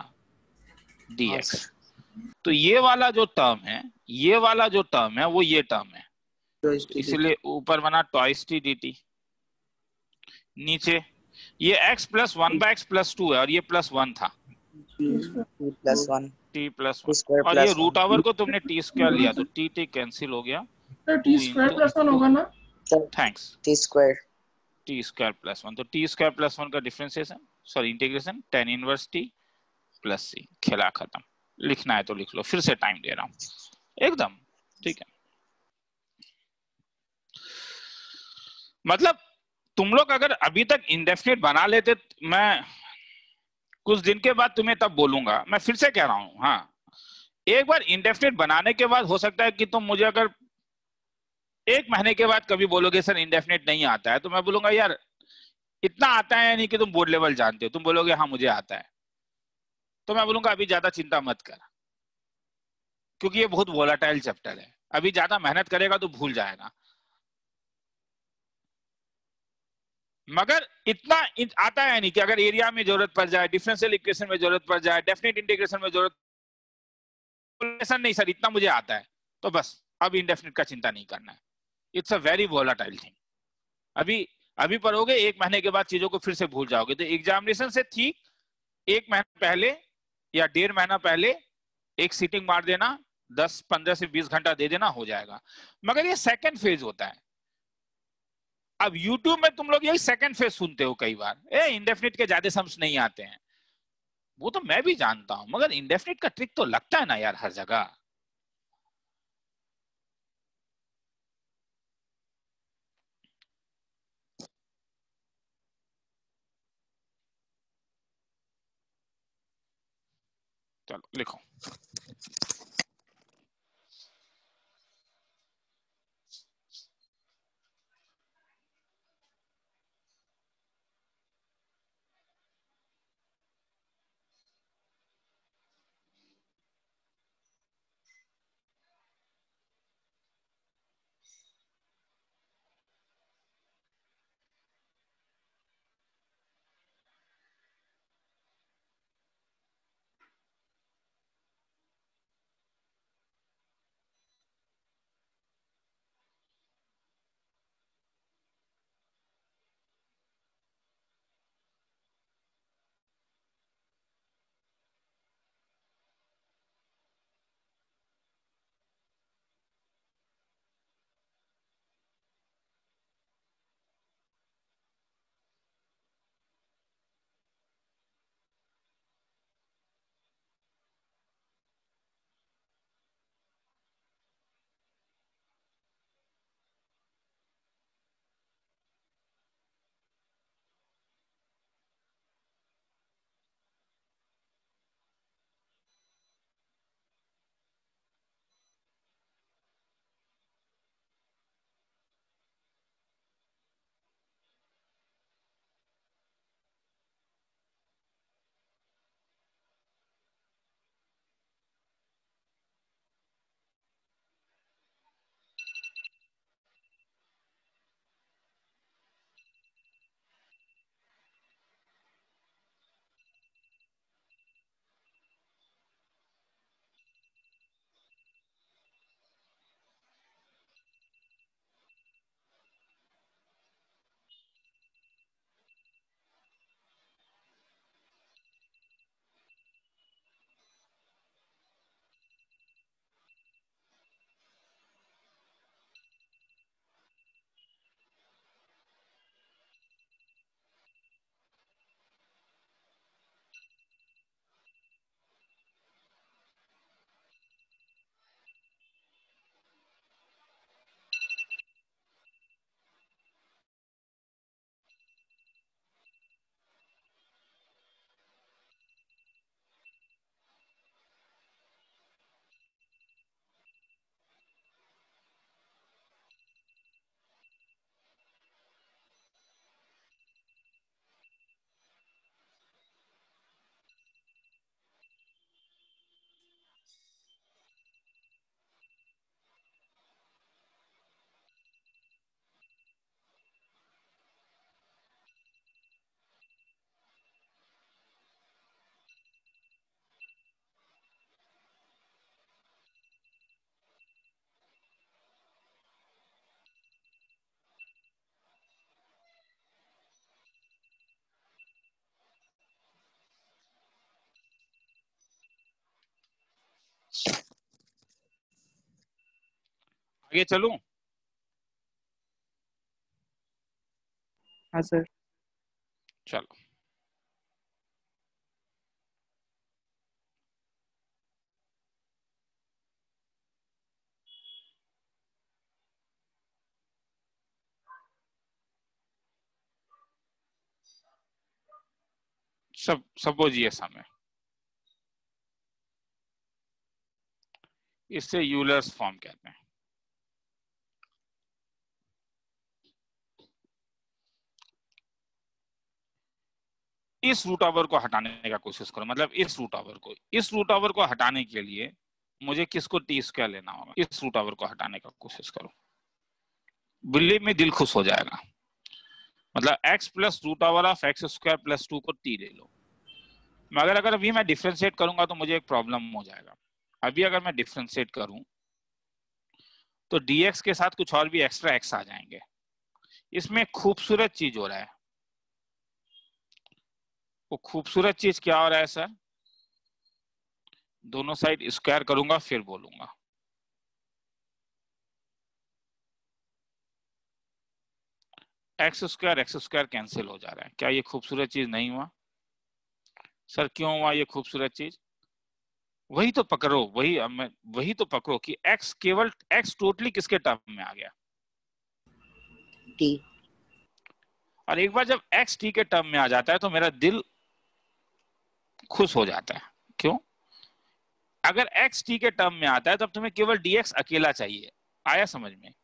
dx। तो ये वाला जो टर्म है, ये वाला जो टर्म है वो ये टर्म है, इसलिए ऊपर बना ट्वाइस टी डी टी। नीचे ये x plus 1 by x plus 2 है और ये प्लस 1 था, plus 1 t plus T square 1, और प्लस ये रूट 1। ओवर को तुमने टी स्क्वायर लिया तो टी टी कैंसिल हो गया। टी स्क्वायर प्लस 1 होगा ना? Thanks, t square T square plus 1। तो टी स्क्वायर प्लस 1 का differentiation sorry integration tan inverse t plus c। खेला खत्म। लिखना है तो लिख लो, फिर से टाइम दे रहा हूं एकदम। ठीक है, मतलब तुम लोग अगर अभी तक इंडेफिनिट बना लेते, मैं कुछ दिन के बाद तुम्हें तब बोलूंगा। मैं फिर से कह रहा हूं, हाँ, एक बार इंडेफिनिट बनाने के बाद हो सकता है कि तुम मुझे अगर एक महीने के बाद कभी बोलोगे सर इंडेफिनिट नहीं आता है, तो मैं बोलूंगा यार इतना आता है नहीं कि तुम बोर्ड लेवल जानते हो। तुम बोलोगे हाँ मुझे आता है, तो मैं बोलूंगा अभी ज्यादा चिंता मत कर, क्योंकि ये बहुत वोलाटाइल चैप्टर है। अभी ज्यादा मेहनत करेगा तो भूल जाएगा, मगर इतना आता है नहीं कि अगर एरिया में जरूरत पड़ जाए, डिफरेंशियल इक्वेशन में जरूरत पड़ जाए, डेफिनेट इंटीग्रेशन में जरूरत नहीं सर इतना मुझे आता है, तो बस अब इंडेफिनिट का चिंता नहीं करना है। It's a very volatile thing. अभी पढ़ोगे, एक महीने के बाद चीजों को फिर से भूल जाओगे। तो एग्जामिनेशन से ठीक एक महीना पहले या 1.5 महीना पहले एक सीटिंग मार देना, 10-15 से 20 घंटा दे देना, हो जाएगा। मगर ये सेकंड फेज होता है। अब YouTube में तुम लोग यही सेकंड फेज सुनते हो कई बार, इंडेफिनिट के ज्यादा सम्स नहीं आते हैं। वो तो मैं भी जानता हूं, मगर इंडेफिनिट का ट्रिक तो लगता है ना यार हर जगह। चलो लिखो। आगे चलूं? हाँ सर। चलो। सपोज ये सम है, इससे यूलर्स फॉर्म कहते हैं। इस रूट ओवर को हटाने का कोशिश करो, मतलब इस रूट ओवर को हटाने के लिए मुझे किसको टी स्क्वायर लेना होगा? इस रूट ओवर को हटाने का कोशिश करो, बिलीव में दिल खुश हो जाएगा। मतलब x plus root over of x square plus 2 को t ले लो। मगर अगर अभी मैं डिफ्रेंशिएट करूंगा तो मुझे एक प्रॉब्लम हो जाएगा। अभी अगर मैं डिफ्रेंशिएट करूं तो dx के साथ कुछ और भी एक्स्ट्रा x आ जाएंगे। इसमें खूबसूरत चीज हो रहा है। वो खूबसूरत चीज क्या हो रहा है सर? दोनों साइड स्क्वायर करूंगा फिर बोलूंगा। एक्स स्क्वायर कैंसिल हो जा रहा है। क्या ये खूबसूरत चीज नहीं हुआ? सर क्यों हुआ ये खूबसूरत चीज? वही तो पकड़ो, वही तो पकड़ो कि x केवल x टोटली किसके टर्म में आ गया? टी। और एक बार जब x t के टर्म में आ जाता है तो मेरा दिल खुश हो जाता है। क्यों? अगर x t के टर्म में आता है तब तुम्हें केवल dx अकेला चाहिए। आया समझ में?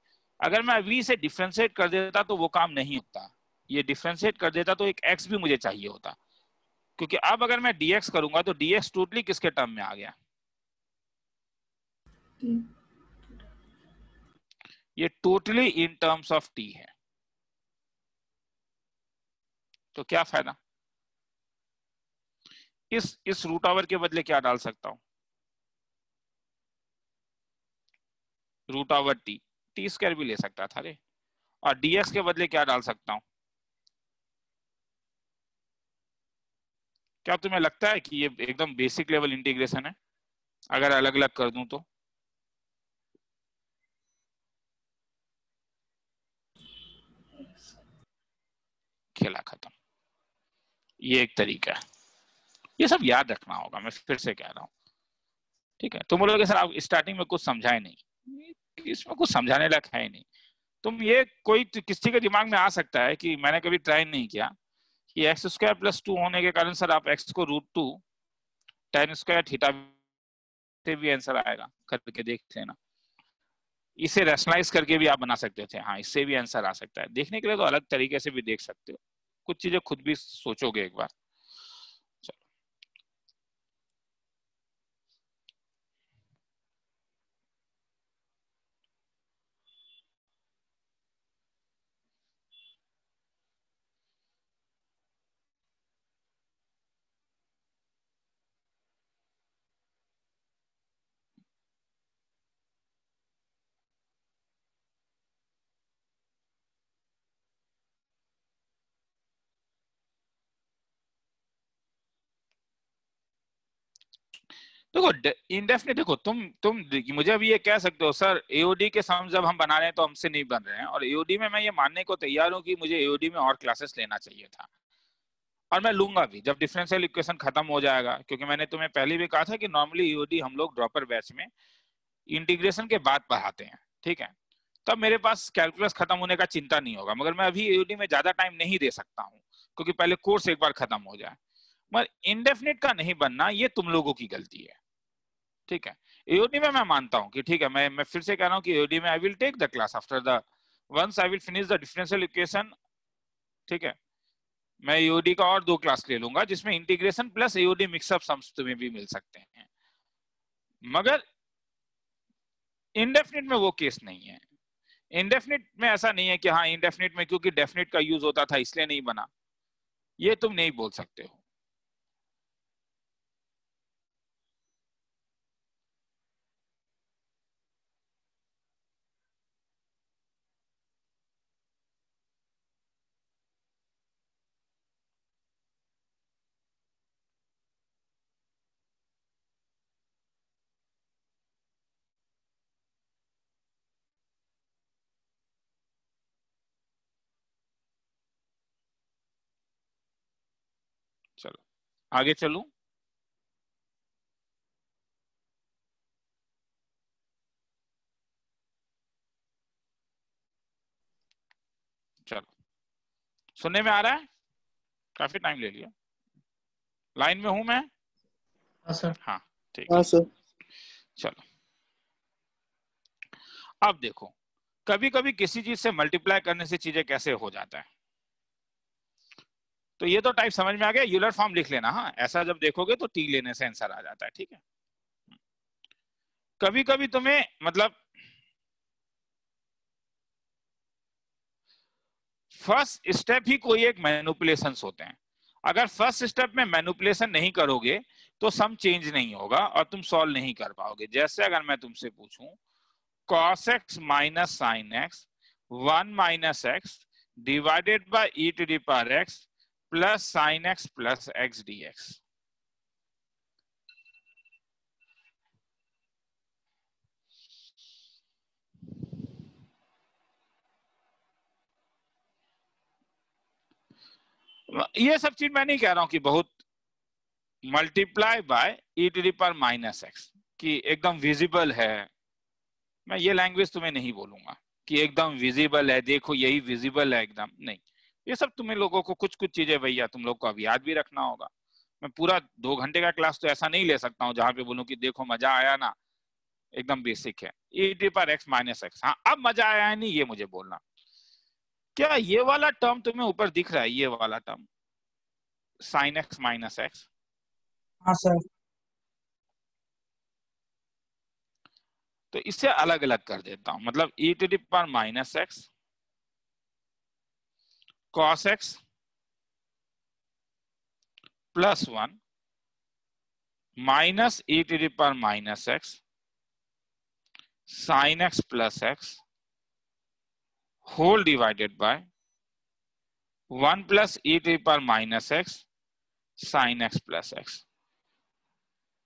अगर मैं v से डिफरेंशिएट कर देता तो वो काम नहीं होता, ये डिफरेंशिएट कर देता तो एक x भी मुझे चाहिए होता, क्योंकि अब अगर मैं dx करूंगा तो dx टोटली किसके टर्म में आ गया? ये totally in terms of t है। तो क्या फायदा? इस रूट ओवर के बदले क्या डाल सकता हूं? रूट ओवर टी स्क्वायर भी ले सकता था रे। और dx के बदले क्या डाल सकता हूं? क्या तुम्हें लगता है कि ये एकदम बेसिक लेवल इंटीग्रेशन है अगर अलग अलग कर दूं तो? खेला खत्म। ये एक तरीका है, ये सब याद रखना होगा, मैं फिर से कह रहा हूं। ठीक है, तुम बोलोगे सर आप स्टार्टिंग में कुछ समझाए नहीं, इसमें कुछ समझाने लायक है ही नहीं। तुम ये कोई किसी के दिमाग में आ सकता है कि मैंने कभी ट्राई नहीं किया कि एक्स स्क्वायर प्लस 2 होने के कारण सर आप एक्स को √2 tan स्क्वायर थीटा से भी आंसर आएगा, करके देख लेना। इसे रैशनलाइज करके भी आप बना सकते थे, हाँ इससे भी आंसर आ सकता है। देखने के लिए तो अलग तरीके से भी देख सकते हो, कुछ चीजें खुद भी सोचोगे एक बार। देखो इंडेफिनिट, देखो तुम मुझे अभी ये कह सकते हो सर एओडी के सम जब हम बना रहे हैं तो हमसे नहीं बन रहे हैं, और एओडी में मैं ये मानने को तैयार हूं कि मुझे एओडी में और क्लासेस लेना चाहिए था, और मैं लूंगा भी जब डिफरेंशियल इक्वेशन खत्म हो जाएगा। क्योंकि मैंने तुम्हें पहले भी कहा था कि नॉर्मली एओडी हम लोग ड्रॉपर बैच में इंटीग्रेशन के बाद पढ़ाते हैं, ठीक है? तब मेरे पास कैलकुलस खत्म होने का चिंता नहीं होगा, मगर मैं अभी एओडी में ज्यादा टाइम नहीं दे सकता हूँ क्योंकि पहले कोर्स एक बार खत्म हो जाए। मगर इंडेफिनिट का नहीं बनना ये तुम लोगों की गलती है, ठीक है? एओडी में मैं मानता हूं कि ठीक है, मैं फिर से कह रहा हूं कि एओडी में I will take the class after the once I will finish the differential equation, ठीक है? मैं एओडी का और 2 क्लास ले लूंगा जिसमें integration plus AOD mix up sums तुम्हें भी मिल सकते हैं। मगर इंडेफिनिट में वो केस नहीं है। इंडेफिनिट में ऐसा नहीं है कि हाँ इंडेफिनिट में क्योंकि डेफिनिट का यूज होता था इसलिए नहीं बना, ये तुम नहीं बोल सकते हो। चलो आगे चलूं। चलो सुनने में आ रहा है? काफी टाइम ले लिया, लाइन में हूं मैं? हाँ सर। हाँ ठीक हाँ है, सर। चलो अब देखो कभी कभी किसी चीज से मल्टीप्लाई करने से चीजें कैसे हो जाता है। तो ये तो टाइप समझ में आ गया, यूलर फॉर्म लिख लेना। हाँ ऐसा जब देखोगे तो टी लेने से आंसर आ जाता है, ठीक है? कभी कभी तुम्हें मतलब फर्स्ट स्टेप ही कोई एक मैनिपुलेशन होते हैं, अगर फर्स्ट स्टेप में मैनिपुलेशन नहीं करोगे तो सम चेंज नहीं होगा और तुम सॉल्व नहीं कर पाओगे। जैसे अगर मैं तुमसे पूछूं cos x minus sine x 1 minus x divided by e to the power x plus sine x plus x dx, ये सब चीज मैं नहीं कह रहा हूं कि बहुत multiply by e to the power minus x, कि एकदम विजिबल है। मैं ये लैंग्वेज तुम्हें नहीं बोलूंगा कि एकदम विजिबल है, देखो यही विजिबल है, एकदम नहीं। ये सब तुम्हें लोगों को कुछ कुछ चीजें भैया तुम लोग को अब याद भी रखना होगा। मैं पूरा 2 घंटे का क्लास तो ऐसा नहीं ले सकता हूँ जहां पे बोलूं कि देखो मजा आया ना, एकदम बेसिक है e to the power x minus x. हाँ अब मजा आया है नहीं, ये मुझे बोलना। क्या ये वाला टर्म तुम्हें ऊपर दिख रहा है, ये वाला term sine x minus x? हाँ सर। तो इससे अलग अलग कर देता हूं, मतलब e to the power minus x cos x plus 1 minus e to the power minus x sine x plus x whole divided by 1 plus e to the power minus x sine x plus x.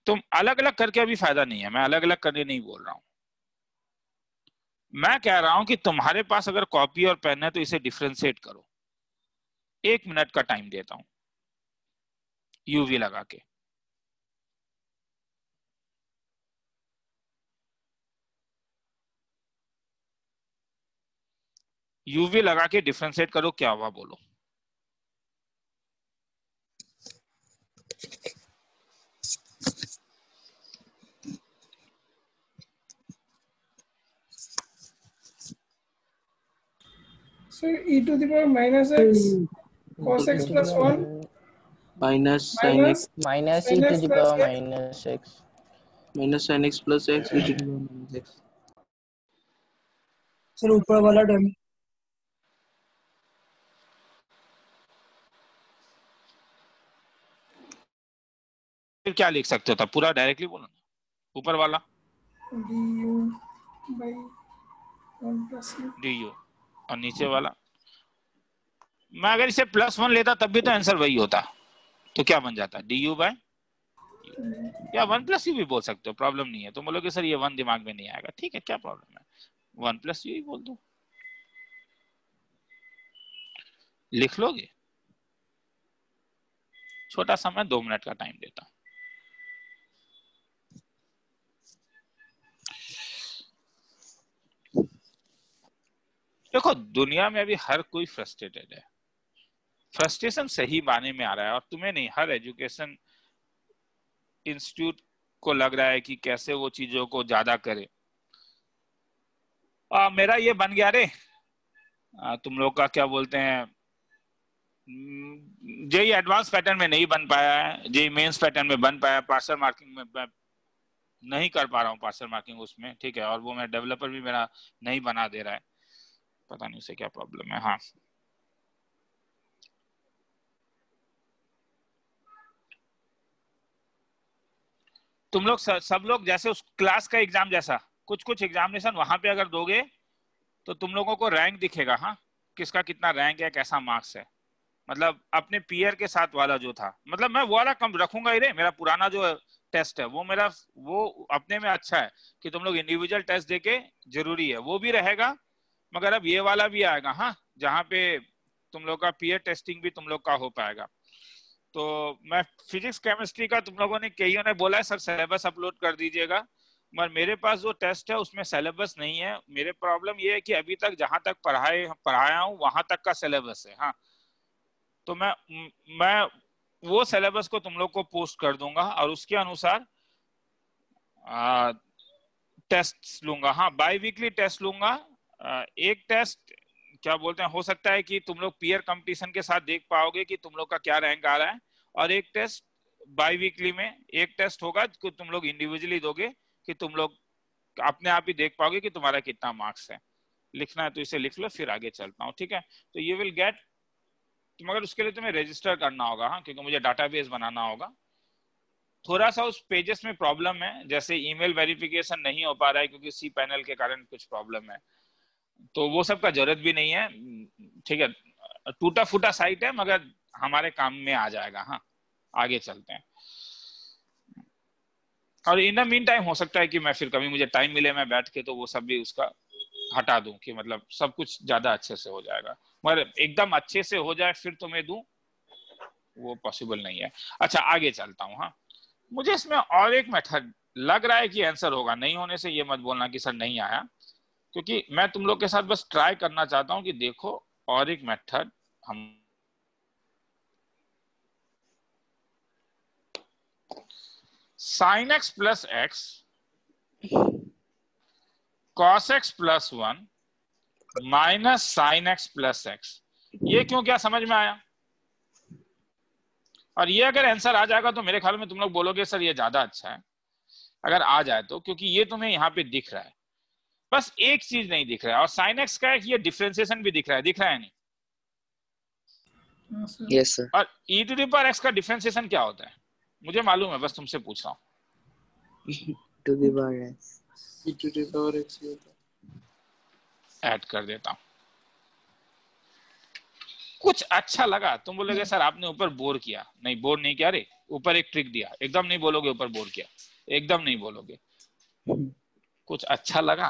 तुम अलग अलग करके अभी फायदा नहीं है, मैं अलग अलग करने नहीं बोल रहा हूं। मैं कह रहा हूं कि तुम्हारे पास अगर कॉपी और पेन है तो इसे डिफरेंशिएट करो। 1 मिनट का टाइम देता हूं यूवी लगा के। यूवी लगा के डिफरेंशिएट करो, क्या हुआ बोलो। Sir e to the power minus x cos x plus 1 minus sin minus x minus e sin to x the plus power x minus x minus sin x plus x e to the power minus x। Sir ऊपर वाला term फिर क्या लिख सकते हो, तब पूरा directly बोलो ना, ऊपर वाला du by 1 plus u। du और नीचे वाला। मैं अगर इसे +1 लेता तब भी तो आंसर वही होता, तो क्या बन जाता du बाय, या 1 प्लस यू भी बोल सकते हो, प्रॉब्लम नहीं है। तो बोलोगे सर ये 1 दिमाग में नहीं आएगा, ठीक है क्या प्रॉब्लम है, 1 प्लस यू ही बोल दो, लिख लोगे। छोटा सा मैं 2 मिनट का टाइम देता हूं। देखो दुनिया में अभी हर कोई फ्रस्ट्रेटेड है, फ्रस्ट्रेशन सही माने में आ रहा है, और तुम्हें नहीं, हर एजुकेशन इंस्टीट्यूट को लग रहा है कि कैसे वो चीजों को ज्यादा करे। मेरा ये बन गया रे, तुम लोग का क्या बोलते हैं, जेई एडवांस पैटर्न में नहीं बन पाया है, जेई मेंस पैटर्न में बन पाया, पार्शियल मार्किंग में नहीं कर पा रहा हूँ, पार्शियल मार्किंग उसमें, ठीक है। और वो मैं डेवलपर भी मेरा नहीं बना दे रहा है, पता नहीं उसे क्या प्रॉब्लम है। हाँ तुम लोग सब लोग जैसे उस क्लास का एग्जाम जैसा कुछ कुछ एग्जामिनेशन वहां पे अगर दोगे तो तुम लोगों को रैंक दिखेगा, हाँ किसका कितना रैंक है, कैसा मार्क्स है, मतलब अपने पीयर के साथ वाला जो था, मतलब मैं वो वाला कम रखूंगा ही रे। मेरा पुराना जो टेस्ट है वो मेरा वो अपने में अच्छा है कि तुम लोग इंडिविजुअल टेस्ट देके जरूरी है, वो भी रहेगा। मगर अब ये वाला भी आएगा, हाँ जहाँ पे तुम लोग का पीयर टेस्टिंग भी तुम लोग का हो पाएगा। तो मैं फिजिक्स केमिस्ट्री का तुम लोगों ने कईयों ने बोला है सर सिलेबस अपलोड कर दीजिएगा, मगर मेरे पास जो टेस्ट है उसमें सिलेबस नहीं है। मेरे प्रॉब्लम ये है कि अभी तक जहां तक पढ़ाया हूँ वहां तक का सिलेबस है, हाँ। तो मैं वो सिलेबस को तुम लोग को पोस्ट कर दूंगा और उसके अनुसार टेस्ट लूंगा, हाँ बाई वीकली टेस्ट लूंगा। एक टेस्ट क्या बोलते हैं, हो सकता है कि तुम लोग पीयर कंपटीशन के साथ देख पाओगे कि तुम लोग का क्या रैंक आ रहा है, और एक टेस्ट बाई वीकली में एक टेस्ट होगा कि तुम लोग इंडिविजुअली दोगे कि तुम लोग अपने आप ही देख पाओगे कि तुम्हारा कितना मार्क्स है। लिखना है तो इसे लिख लो, फिर आगे चलता हूँ, ठीक है। तो यू विल गेट, मगर उसके लिए तुम्हें रजिस्टर करना होगा, हाँ क्योंकि मुझे डाटाबेस बनाना होगा। थोड़ा सा उस पेजेस में प्रॉब्लम है, जैसे ईमेल वेरिफिकेशन नहीं हो पा रहा है क्योंकि सी पैनल के कारण कुछ प्रॉब्लम है, तो वो सब का जरूरत भी नहीं है, ठीक है। टूटा फूटा साइट है मगर हमारे काम में आ जाएगा, हाँ आगे चलते हैं। और इन द मीन टाइम हो सकता है कि मैं फिर कभी मुझे टाइम मिले मैं बैठ के तो वो सब भी उसका हटा दूं कि मतलब सब कुछ ज्यादा अच्छे से हो जाएगा, मगर एकदम अच्छे से हो जाए फिर तो मैं दूं, वो पॉसिबल नहीं है। अच्छा आगे चलता हूँ। हाँ, मुझे इसमें और एक मेथड लग रहा है कि आंसर होगा, नहीं होने से ये मत बोलना कि सर नहीं आया, क्योंकि मैं तुम लोग के साथ बस ट्राई करना चाहता हूं कि देखो और एक मेथड हम sin x plus x cos x plus 1 minus sin x plus x, ये क्यों, क्या समझ में आया? और ये अगर आंसर आ जाएगा तो मेरे ख्याल में तुम लोग बोलोगे सर ये ज्यादा अच्छा है, अगर आ जाए तो, क्योंकि ये तुम्हें यहाँ पे दिख रहा है, बस एक चीज नहीं दिख रहा है, और sin x का एक ये डिफरेंशिएशन भी दिख रहा है नहीं? हाँ सर। Yes sir. और e to the power x का डिफरेंशिएशन क्या होता है? मुझे मालूम है, बस तुमसे पूछ रहा हूँ। To the power x. e to the power x होता है। ऐड कर देता हूं। कुछ अच्छा लगा, तुम बोलोगे सर आपने ऊपर बोर किया, नहीं बोर नहीं किया रे, ऊपर एक ट्रिक दिया, एकदम नहीं बोलोगे ऊपर बोर किया, एकदम नहीं बोलोगे। कुछ अच्छा लगा?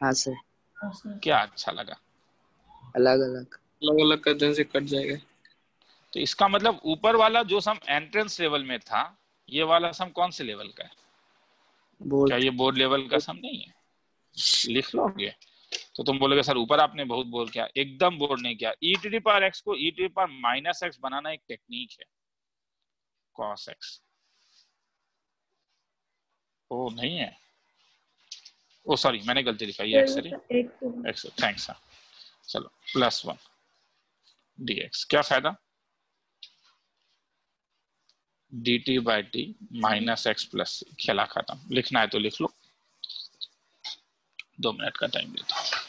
हाँ सर। हाँ सर। क्या अच्छा लगा? अलग अलग अलग अलग कर देने से कट जाएगा। तो इसका मतलब ऊपर वाला जो सम एंट्रेंस लेवल में था, ये वाला सम कौन से लेवल का है? क्या बोर्ड। ये बोर्ड लेवल का सम नहीं है? लिख लोगे तो तुम बोलोगे सर ऊपर आपने बहुत बोर किया, एकदम बोर नहीं किया। e to the power x को e to the power minus x बनाना एक टेक्निक है, cos x। ओ नहीं है, ओ सॉरी मैंने गलती लिखा, ये x है, x थैंक्स। चलो प्लस 1 dx, क्या फायदा? dt by T minus x plus, खेला खत्म। लिखना है तो लिख लो, 2 मिनट का टाइम देता हूँ।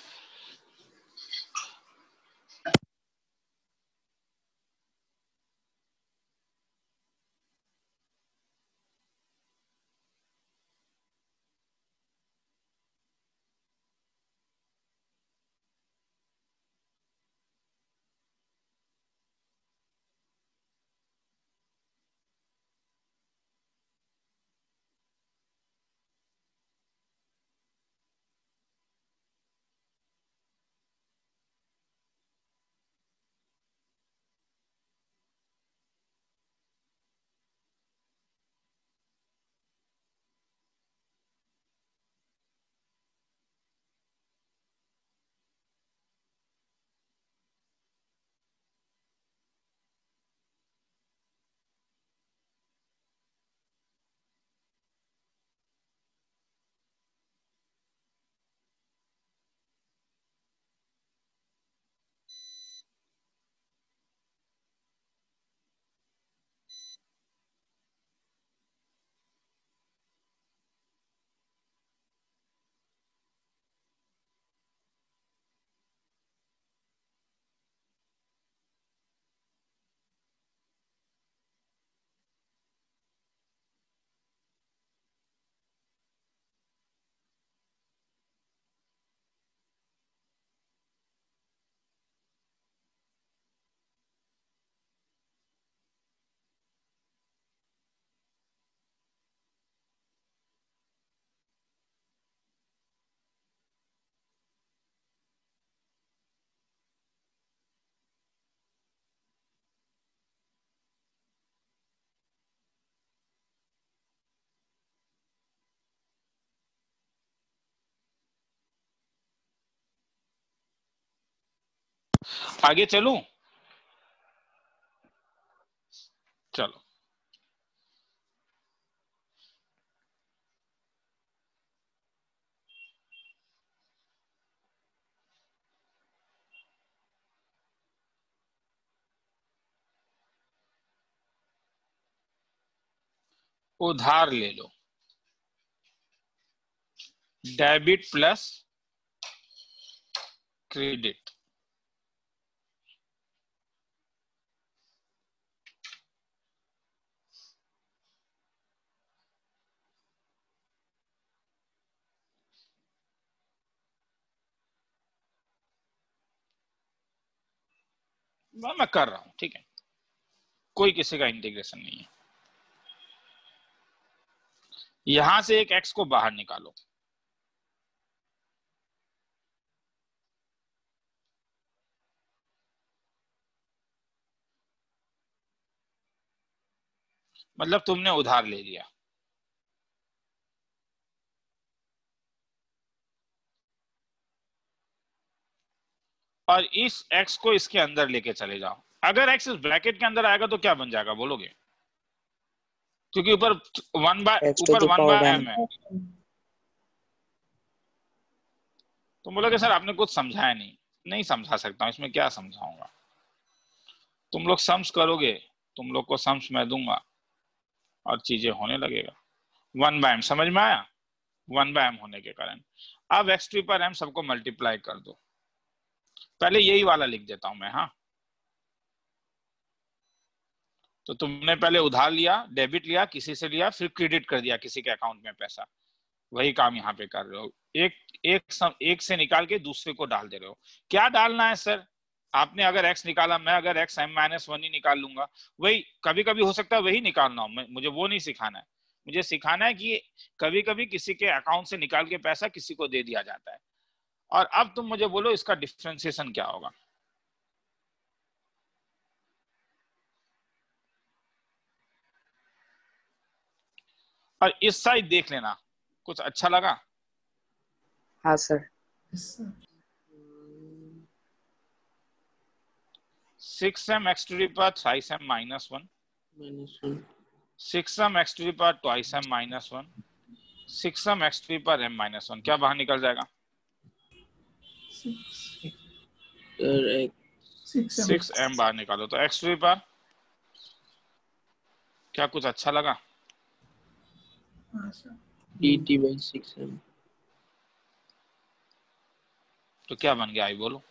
आगे चलूं? चलो उधार ले लो, डेबिट प्लस क्रेडिट। मैं कर रहा हूं, ठीक है, कोई किसी का इंटीग्रेशन नहीं है। यहां से एक x को बाहर निकालो, मतलब तुमने उधार ले लिया। और इस x को इसके अंदर लेके चले जाओ। अगर x इस ब्रैकेट के अंदर आएगा तो क्या बन जाएगा बोलोगे? क्योंकि ऊपर x to the one power बाय m एम है। तुम बोलोगे सर आपने कुछ समझाया नहीं। नहीं समझा सकता हूं, इसमें क्या समझाऊंगा? तुम लोग सम्स करोगे, तुम लोग को सम्स मैं दूंगा और चीजें होने लगेगा। 1/m समझ में आया? 1/m होने के कारण अब x⁴m सबको मल्टीप्लाई कर दो। पहले यही वाला लिख देता हूं मैं। हाँ, तो तुमने पहले उधार लिया, डेबिट लिया, किसी से लिया, फिर क्रेडिट कर दिया किसी के अकाउंट में पैसा। वही काम यहाँ पे कर रहे हो। एक से निकाल के दूसरे को डाल दे रहे हो। क्या डालना है सर? आपने अगर x निकाला, मैं अगर xm-1 ही निकाल लूंगा। वही कभी कभी हो सकता है वही निकालना हो, मुझे वो नहीं सिखाना है। मुझे सिखाना है कि कभी कभी किसी के अकाउंट से निकाल के पैसा किसी को दे दिया जाता है। और अब तुम मुझे बोलो इसका डिफरेंशिएशन क्या होगा? और इस साइड देख लेना, कुछ अच्छा लगा? हाँ sir. 6m x⁵m -1, -1 6m x⁵2m -1, 6m x⁵m -1। क्या बाहर निकल जाएगा? सर 6m बाहर निकालो तो x⁵ क्या कुछ अच्छा लगा? dt/6m। तो क्या बन गया आई बोलो?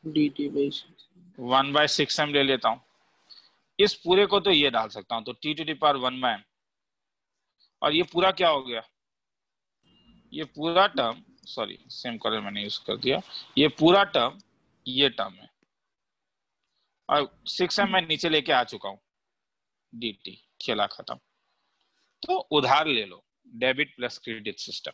dt/6m। 1/6m ले लेता हूं। इस पूरे को तो ये डाल सकता हूं, तो t⁻1/m। और ये पूरा क्या हो गया? ये पूरा टर्म, सॉरी सेम कलर मैंने यूज कर दिया, ये पूरा टर्म ये टर्म है। और 6m मैं नीचे लेके आ चुका हूं, dt खेला खत्म। तो उधार ले लो, डेबिट प्लस क्रेडिट सिस्टम।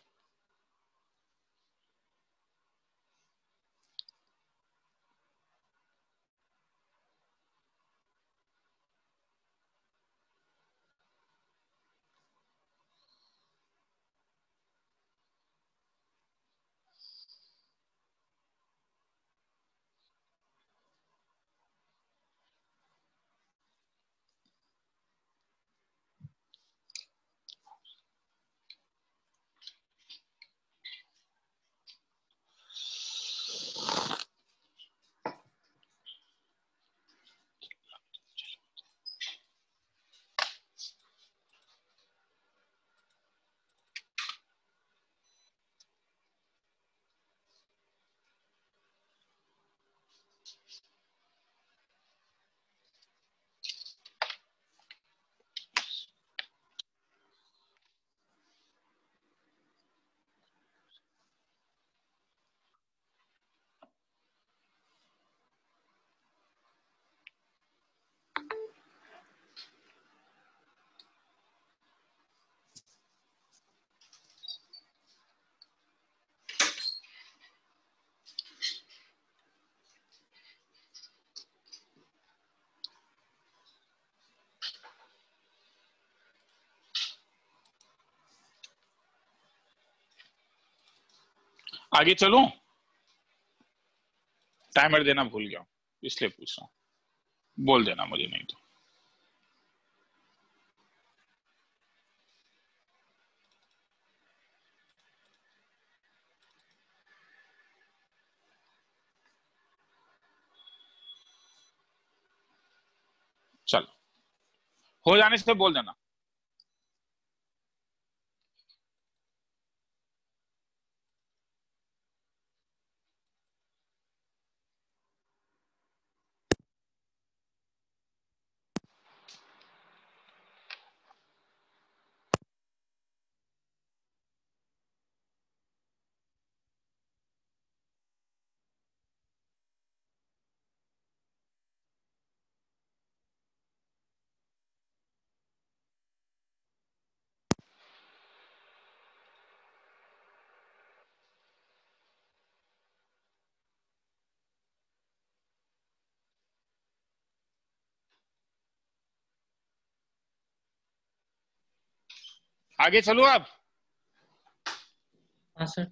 आगे चलूं? टाइमर देना भूल गया इसलिए पूछ रहा हूं, बोल देना मुझे नहीं तो। चलो, हो जाने से बोल देना। आगे चलो अब। हाँ सर।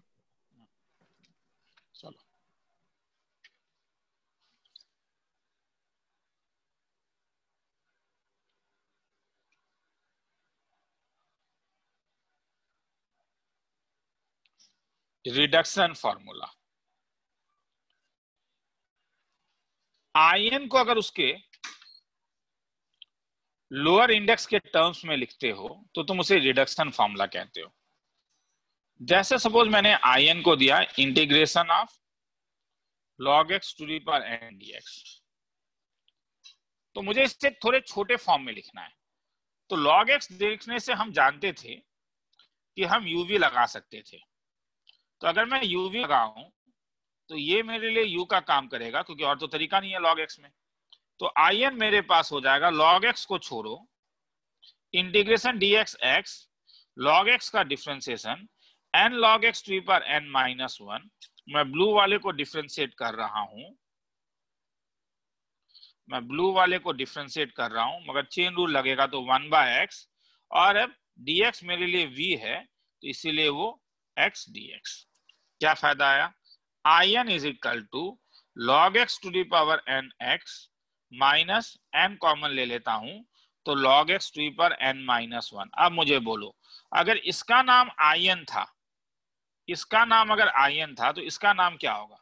चलो रिडक्शन फॉर्मूला। आयन को अगर उसके लोअर इंडेक्स के टर्म्स में लिखते हो तो तुम उसे रिडक्शन फॉर्मूला कहते हो। जैसे सपोज मैंने आयन को दिया integration of log x to the power n dx, तो मुझे इसे थोड़े छोटे फॉर्म में लिखना है। तो log x देखने से हम जानते थे कि हम uv लगा सकते थे। तो अगर मैं uv लगाऊं तो ये मेरे लिए u का काम करेगा, क्योंकि और तो तरीका नहीं है log x में। तो आयन मेरे पास हो जाएगा log x को छोड़ो integration dx x log x का differentiation n log x to the power n minus 1। मैं ब्लू वाले को डिफरेंशिएट कर रहा हूं, मगर चेन रूल लगेगा तो 1/x, और अब dx मेरे लिए v है तो इसीलिए वो x dx। क्या फायदा आया? I n is equal to log x to the power n x minus n common ले लेता हूं तो log x to the power n minus 1। अब मुझे बोलो, अगर इसका नाम आयन था, तो इसका नाम क्या होगा?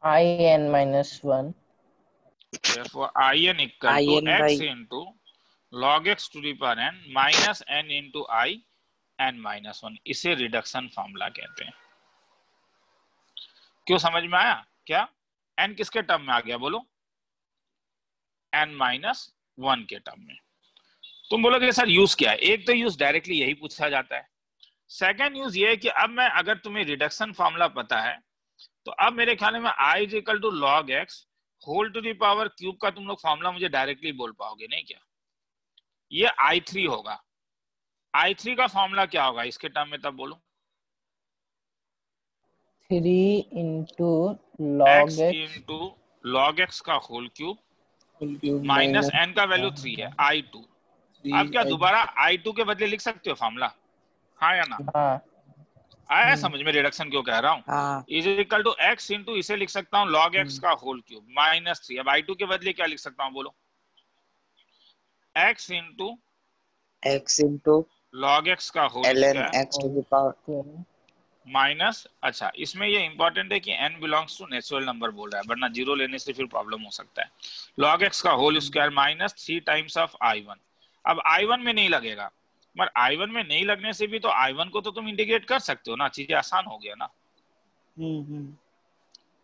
in minus 1। Therefore, in equal to in by x into log x to the power n minus n into I n minus 1। इसे रिडक्शन फॉर्मूला कहते हैं। क्यों, समझ में आया क्या? n किसके टर्म में आ गया बोलो? n माइनस 1 के टर्म में। तुम बोलोगे सर यूज क्या है? एक तो यूज डायरेक्टली यही पूछा जाता है। सेकेंड यूज ये है कि अब मैं, अगर तुम्हें रिडक्शन फॉर्मूला पता है तो अब मेरे ख्याल में i is equal to log x whole to the power cube का तुम लोग फॉर्मूला मुझे डायरेक्टली बोल पाओगे नहीं क्या? ये i3 होगा। i3 का फॉर्मूला क्या होगा इसके टर्म में, तब बोलो। 3 into log x x into log x का whole cube whole cube minus n का वैल्यू 3 है, i2। अब क्या दोबारा i2 के बदले लिख सकते हो फॉर्मूला? हाँ या ना? हाँ। आया समझ में रिडक्शन क्यों कह रहा हूँ? हाँ is equal to x into इसे लिख सकता हूँ log x का होल क्यूब माइनस 3। अब i2 के बदले क्या लिख सकता हूँ बोलो? x into x into log x का होल ln square x to the power minus, अच्छा इसमें ये इंपॉर्टेंट है कि n belongs to natural number बोल रहा है, वरना जीरो लेने से फिर प्रॉब्लम हो सकता है। log x का whole square minus 3 times of i1। अब i1 में नहीं लगेगा, मगर i1 में नहीं लगने से भी तो i1 को तो तुम इंटीग्रेट कर सकते हो ना, चीजें आसान हो गया ना।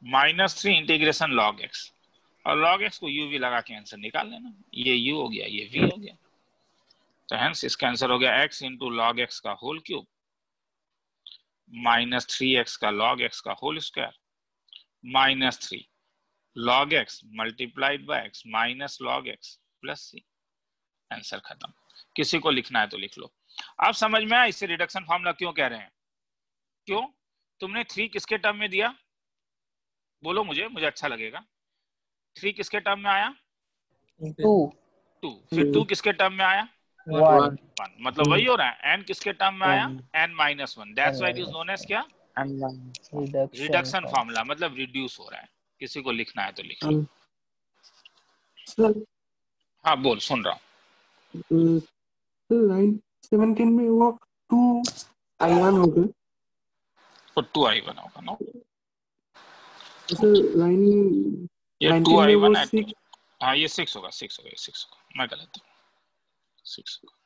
माइनस 3 इंटीग्रेशन log x, और log x को u v लगा के आंसर निकाल लेना। ये u हो गया, ये v हो गया। तो हेंस इसका आंसर हो गया x इंटू लॉग एक्स का होल क्यूब माइनस 3x का log x का whole square minus 3 log x multiplied by x minus log x plus c। Answer खत्म। किसी को लिखना है तो लिख लो। अब समझ में आया इससे रिडक्शन फॉर्मूला क्यों कह रहे हैं? क्यों? तुमने 3 किसके टर्म में दिया बोलो, मुझे अच्छा लगेगा। 3 किसके टर्म में आया? 2। फिर 2 किसके टर्म में आया? 1। 1। मतलब वही हो रहा है। n किसके टर्म में आया? n minus 1। That's why it is known as क्या? रिडक्शन फॉर्मूला, मतलब रिड्यूस हो रहा है। किसी को लिखना है तो लिख लो। सर हाँ बोल, सुन रहा हूँ। लाइन 17 में वो 2i1 होगा, तो 2i1 होगा ना? सर लाइन ये 19 में वो 2i1 है। 6। हाँ ये 6 होगा, 6 होगा, 6 होगा। मैं गलत हूँ, 6 होगा।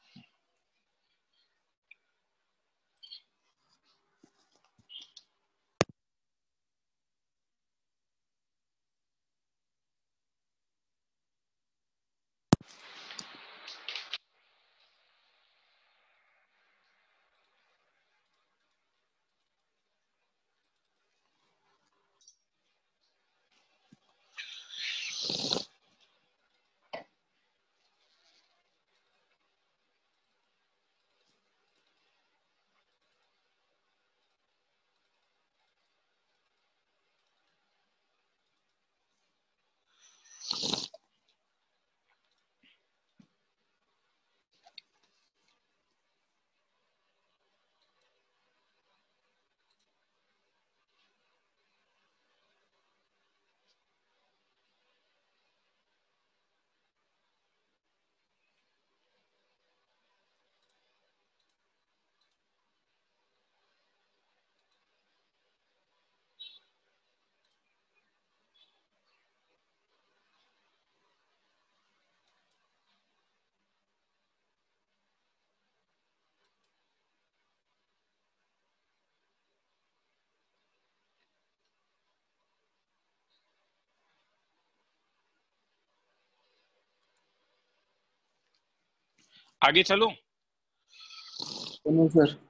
आगे चलो। चलो सर।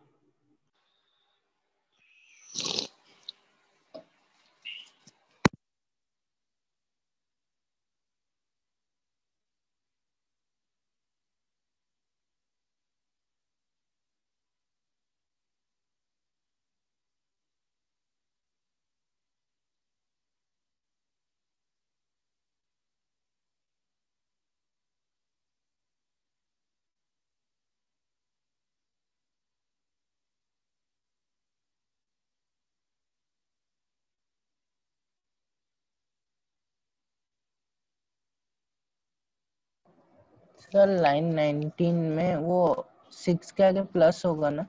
सर लाइन 19 में वो 6 के आगे प्लस होगा ना?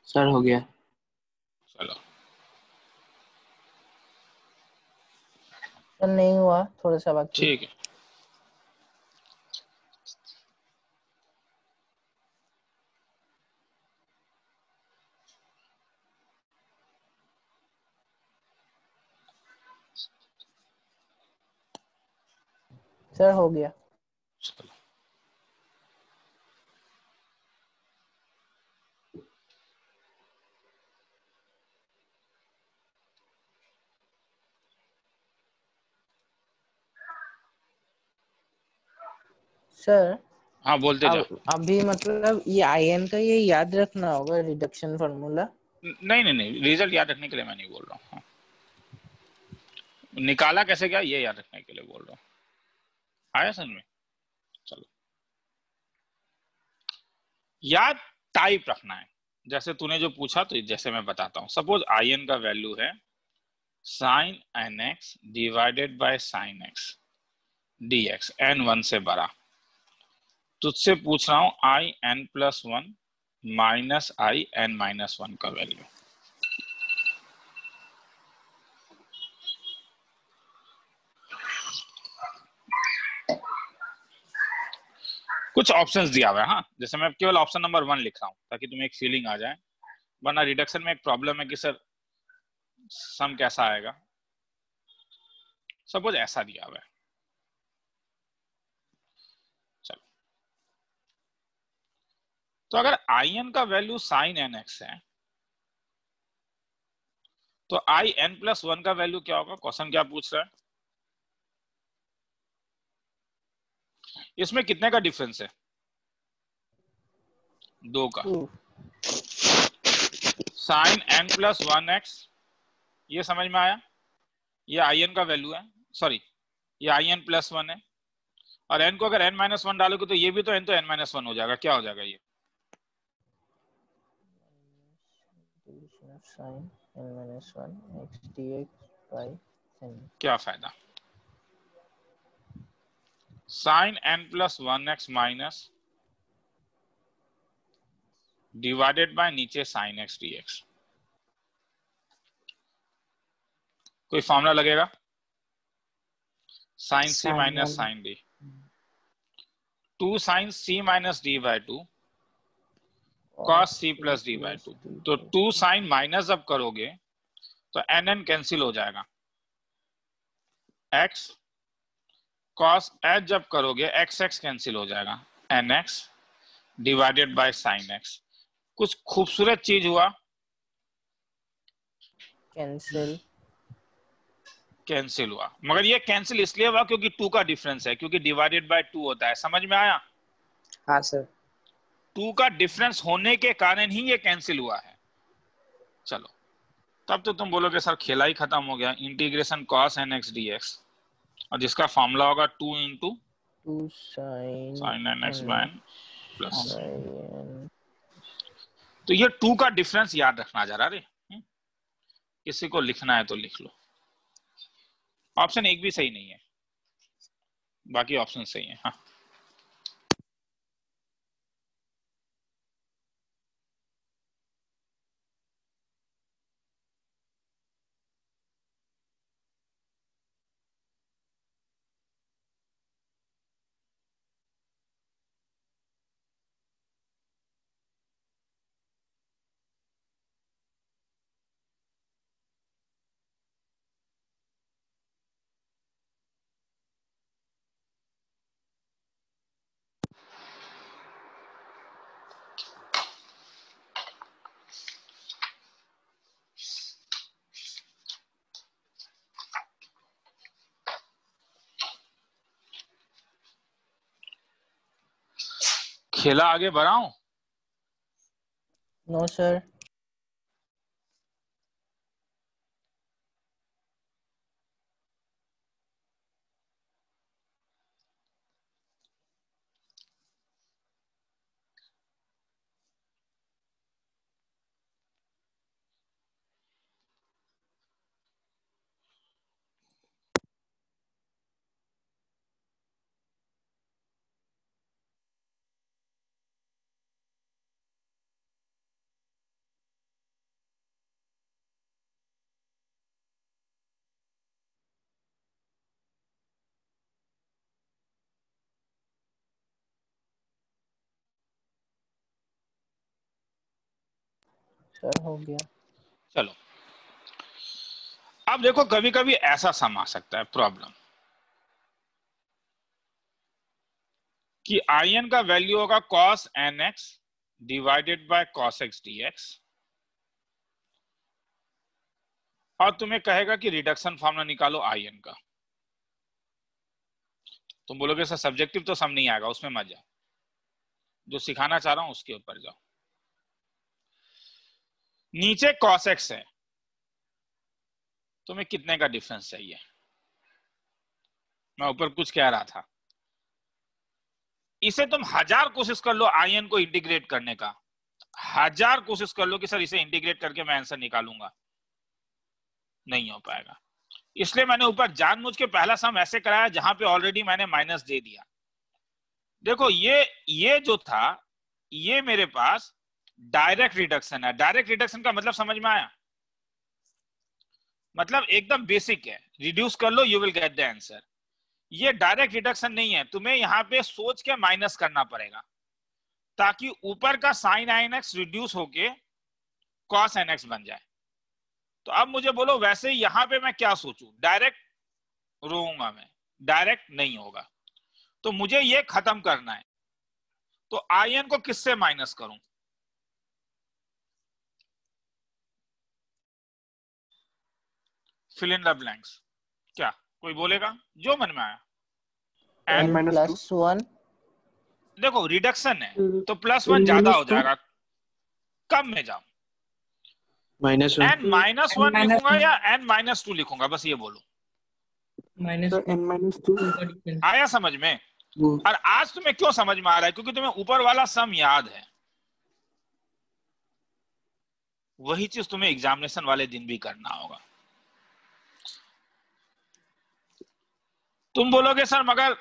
सर हो गया। चलो सर नहीं हुआ, थोड़ा सा बाकी। ठीक है। सर हो गया। चलो सर हाँ बोलते जा। अब अभी मतलब ये आईएन का ये याद रखना होगा रिडक्शन फार्मूला। नहीं नहीं नहीं, रिजल्ट याद रखने के लिए मैं नहीं बोल रहा हूँ। हाँ। निकाला कैसे क्या ये याद रखने के लिए बोल रहा हूँ। आया समझ में? चलो याद टाइप रखना है। जैसे तूने जो पूछा तो जैसे मैं बताता हूँ। सपोज आईएन का वैल्यू है sine n x divided by sine x dx n 1 से बड़ा। तुझसे पूछ रहा हूं I n plus one minus I n minus one का वैल्यू। कुछ ऑप्शंस दिया हुआ है। हाँ, जैसे मैं केवल ऑप्शन नंबर 1 लिख रहा हूं ताकि तुम्हें एक फीलिंग आ जाए, वरना रिडक्शन में एक प्रॉब्लम है कि सर सम कैसा आएगा। सपोज ऐसा दिया हुआ है। चलो तो अगर आई एन का वैल्यू साइन एन एक्स है तो आई एन प्लस वन का वैल्यू क्या होगा? क्वेश्चन क्या पूछ रहा है? इसमें कितने का डिफरेंस है? 2 का। Sine n plus one x, ये समझ में आया? ये आई एन का वैल्यू है, सॉरी ये आई एन प्लस वन है, और एन को अगर एन माइनस वन डालोगे तो ये भी तो एन तो एन माइनस वन हो जाएगा। क्या हो जाएगा ये? Sine n minus 1 x dx by n। क्या फायदा? Sine n plus one x minus divided by नीचे साइन एक्स डी एक्स। कोई फॉर्मूला लगेगा? Sine C minus sine D, 2 sine C minus D by 2 cos C plus D by 2। तो 2 sign minus जब करोगे तो N N cancel हो जाएगा। X cos H जब करोगे एक्स एक्स कैंसिल हो जाएगा। N x divided by sine x. कुछ खूबसूरत चीज हुआ? कैंसिल कैंसिल हुआ, मगर ये कैंसिल इसलिए हुआ क्योंकि 2 का डिफरेंस है, क्योंकि डिवाइडेड बाय 2 होता है। समझ में आया? हाँ सर। 2 का डिफरेंस होने के कारण ही ये कैंसिल हुआ है। चलो तब तो तुम बोलोगे सर खेला ही खत्म हो गया। Integration cos n x d x, और जिसका फॉर्मूला होगा 2 into 2 sin sine n x by n plus. n। तो ये 2 का डिफरेंस याद रखना जरा रे। किसी को लिखना है तो लिख लो। ऑप्शन एक भी सही नहीं है, बाकी ऑप्शन सही है। हाँ खेला आगे बढ़ाऊं? No sir. सर हो गया। चलो अब देखो, कभी कभी ऐसा सम आ सकता है प्रॉब्लम कि in का वैल्यू होगा cos nx divided by cos x dx, और तुम्हें कहेगा कि रिडक्शन फॉर्मूला निकालो in का। तुम बोलोगे सर सब्जेक्टिव तो सम नहीं आएगा, उसमें मत जाओ, जो सिखाना चाह रहा हूं उसके ऊपर जाओ। नीचे cos x है, तुम्हें कितने का डिफरेंस चाहिए? मैं ऊपर कुछ कह रहा था, इसे तुम 1000 कोशिश कर लो in को इंटीग्रेट करने का, 1000 कोशिश कर लो कि सर इसे इंटीग्रेट करके मैं आंसर निकालूंगा, नहीं हो पाएगा। इसलिए मैंने ऊपर जानबूझ के पहला सम ऐसे कराया जहां पे ऑलरेडी मैंने माइनस दे दिया। देखो ये जो था, ये मेरे पास डायरेक्ट रिडक्शन है। डायरेक्ट रिडक्शन का मतलब समझ में आया? मतलब एकदम बेसिक है, रिड्यूस कर लो you will get the answer. ये डायरेक्ट रिडक्शन नहीं है, तुम्हें यहां पे सोच के माइनस करना पड़ेगा ताकि ऊपर का साइन nx रिड्यूस होके cos nx बन जाए। तो अब मुझे बोलो वैसे यहां पे मैं क्या सोचूं? डायरेक्ट रोऊंगा मैं? डायरेक्ट नहीं होगा, तो मुझे ये खत्म करना है। तो in को किससे माइनस करूं? Fill in the blanks. क्या कोई बोलेगा? जो मन में आया। n plus 1। देखो रिडक्शन है तो +1 ज्यादा हो जाएगा, कम में जाओ। n -1 लिखूंगा या n -2 लिखूंगा, बस ये बोलो। -2 आया समझ में? और आज तुम्हें क्यों समझ में आ रहा है? क्योंकि तुम्हें ऊपर वाला सम याद है। वही चीज तुम्हें एग्जामिनेशन वाले दिन भी करना होगा। तुम बोलोगे सर मगर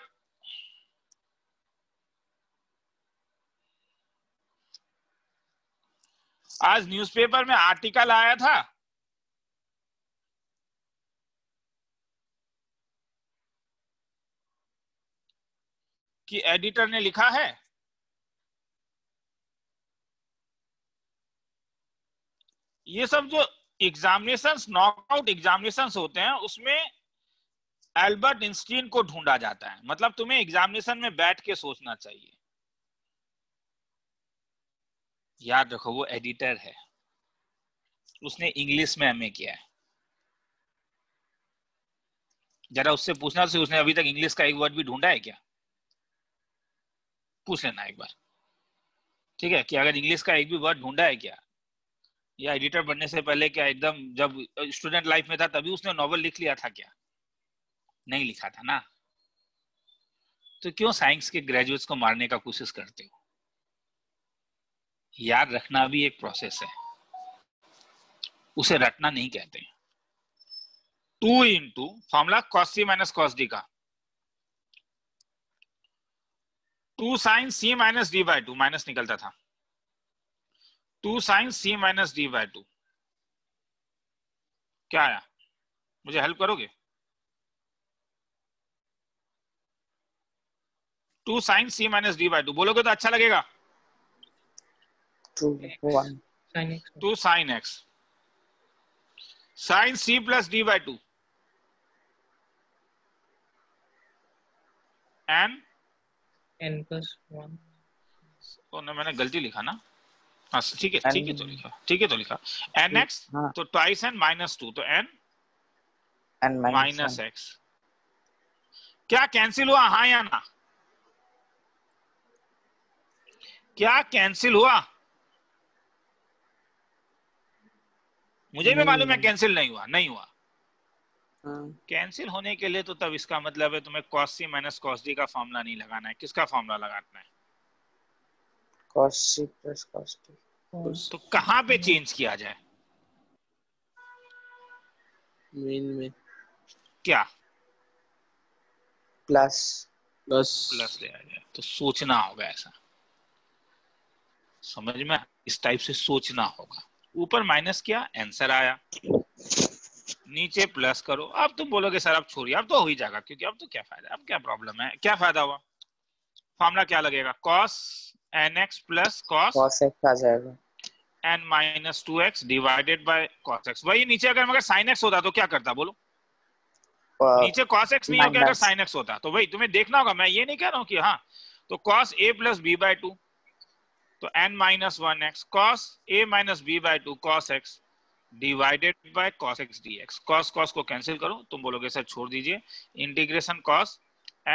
आज न्यूज़पेपर में आर्टिकल आया था कि एडिटर ने लिखा है ये सब जो एग्जामिनेशंस, नॉकआउट एग्जामिनेशंस होते हैं उसमें एल्बर्ट आइंस्टीन को ढूंढा जाता है। मतलब तुम्हें एग्जामिनेशन में बैठ के सोचना चाहिए। याद रखो वो एडिटर है, उसने इंग्लिश में एमए किया है। जरा उससे पूछना से उसने अभी तक इंग्लिश का एक वर्ड भी ढूंढा है क्या? पूछ लेना एक बार, ठीक है, कि अगर इंग्लिश का एक भी वर्ड ढूंढा है क्या, या एडिटर बनने से पहले क्या एकदम जब स्टूडेंट लाइफ में था तभी उसने नॉवल लिख लिया था क्या? नहीं लिखा था ना। तो क्यों साइंस के ग्रेजुएट्स को मारने का कोशिश करते हो? याद रखना भी एक प्रोसेस है, उसे रटना नहीं कहते। 2 into formula cos c minus cos d का 2 sin c minus d by 2, minus निकलता था 2 sin c minus d by 2। क्या आया? मुझे हेल्प करोगे? 2 sin c minus d by 2 बोलोगे तो अच्छा लगेगा। 2 sin x sin c plus d by 2 n plus 1। तो ना मैंने गलती लिखा ना। हाँ ठीक है, ठीक है तो लिखा, ठीक है तो लिखा nx तो ट्वाइस n माइनस 2 तो n माइनस x। क्या कैंसिल हुआ? हाँ या ना? क्या कैंसिल हुआ? मुझे भी मालूम है कैंसिल नहीं हुआ, नहीं हुआ। कैंसिल होने के लिए तो तब इसका मतलब है तुम्हें cos c minus cos d का फॉर्मूला नहीं लगाना है। किसका फॉर्मूला लगाना है? cos c plus cos d। तो कहां पे चेंज किया जाए? मेन में क्या प्लस प्लस ले आ जाए? तो सोचना होगा ऐसा, समझ में, इस टाइप से सोचना होगा। ऊपर माइनस किया, आंसर आया, नीचे प्लस करो। अब तुम बोलोगे सर अब छोड़िए, अब तो हो ही जाएगा, क्योंकि अब तो क्या फायदा, अब क्या प्रॉब्लम है, क्या फायदा हुआ? फॉर्मूला क्या लगेगा? cos nx plus cos cos x आ जाएगा n minus 2x divided by cos x। वही नीचे अगर मगर sin x होता तो क्या करता बोलो? नीचे cos x नहीं होगा, अगर sin x होता तो वही तुम्हें देखना होगा। मैं ये नहीं कह रहा हूं कि हाँ, तो cos a plus b by 2, तो n minus 1x cos a minus b by 2 cos x divided by cos x dx। cos cos को कैंसिल करो, तुम बोलोगे सर छोड़ दीजिए, integration cos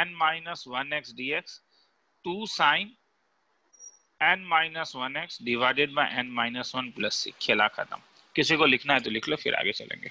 n minus 1x dx 2 sin n minus 1x divided by n minus 1 plus c। खेला खत्म। किसी को लिखना है तो लिख लो, फिर आगे चलेंगे।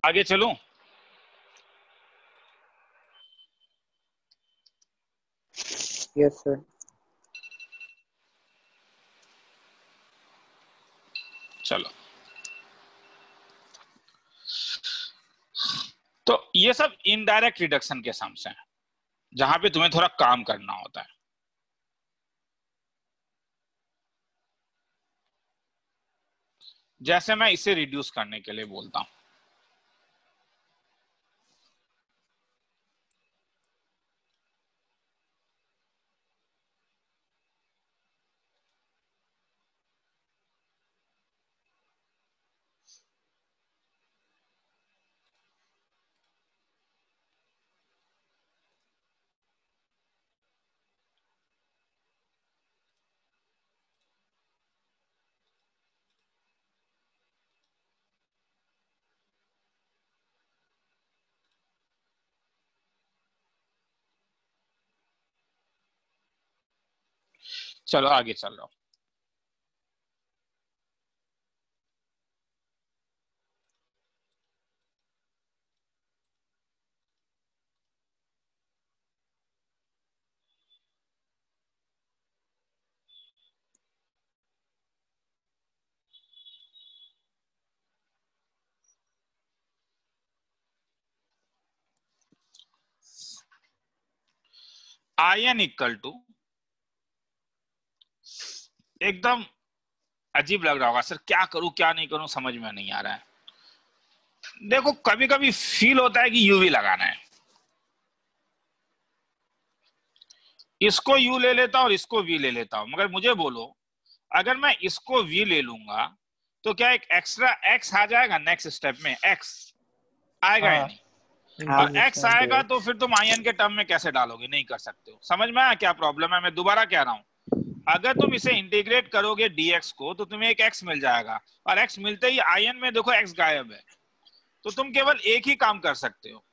आगे चलूं? Yes sir. चलो, तो ये सब इनडायरेक्ट रिडक्शन के सम्स हैं, जहां पे तुम्हें थोड़ा काम करना होता है। जैसे मैं इसे रिड्यूस करने के लिए बोलता हूं, चलो आगे चल रहा हूं। आई एन इक्वल टू, एकदम अजीब लग रहा होगा सर, क्या करूं क्या नहीं करूं समझ में नहीं आ रहा है। देखो कभी कभी फील होता है कि यूवी लगाना है, इसको यू ले लेता हूं और इसको वी ले लेता हूं, मगर मुझे बोलो अगर मैं इसको वी ले लूंगा तो क्या एक एक्स्ट्रा एक्स आ जाएगा नेक्स्ट स्टेप में, एक्स आएगा या हाँ नहीं? और एक्स इंटीग्रेशन आएगा तो dx। फिर तुम आई एन के टर्म में कैसे डालोगे, नहीं कर सकते हो। समझ में आया क्या प्रॉब्लम है? मैं दोबारा कह रहा हूं, अगर तुम इसे इंटीग्रेट करोगे dx को तो तुम्हें एक x मिल जाएगा, और x मिलते ही आई एन में देखो x गायब है, तो तुम केवल एक ही काम कर सकते हो,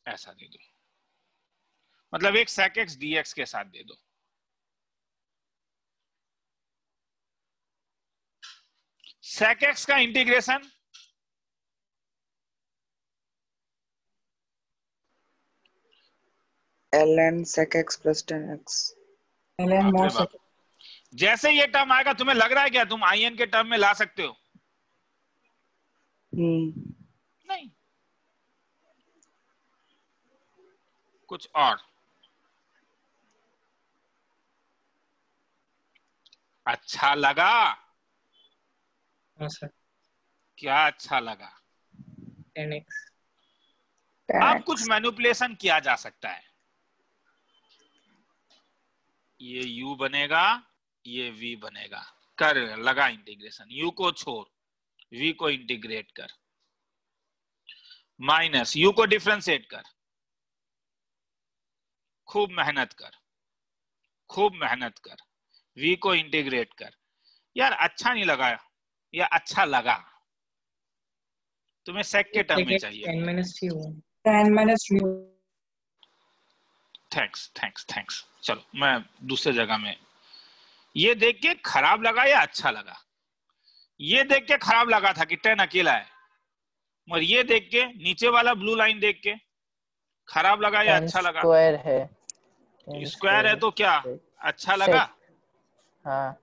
ऐसा दे दो, मतलब एक sec x dx के साथ दे दो। sec x का integration ln sec x plus tan x। ln बाप रे mod बाप, sec। जैसे ये टर्म आएगा तुम्हें लग रहा है क्या तुम आई एन के टर्म में ला सकते हो? नहीं, कुछ और। अच्छा लगा? हाँ सर। क्या अच्छा लगा? tan x। tan अब कुछ x। मैनिपुलेशन किया जा सकता है, ये u बनेगा, ये v बनेगा, कर लगा इंटीग्रेशन, u को छोड़ v को इंटीग्रेट कर, माइनस u को डिफरेंशिएट कर, खूब मेहनत कर, खूब मेहनत कर, v को इंटीग्रेट कर। यार अच्छा नहीं लगा या अच्छा लगा? तुम्हें सेक के टर्म में चाहिए। tan minus u। Thanks thanks thanks, चलो मैं दूसरे जगह में। ये देख के खराब लगा या अच्छा लगा? ये देख के खराब लगा था कि 10 अकेला है, और ये देख के नीचे वाला ब्लू लाइन देख के खराब लगा या अच्छा लगा? स्क्वायर है। स्क्वायर है तो क्या अच्छा लगा? हाँ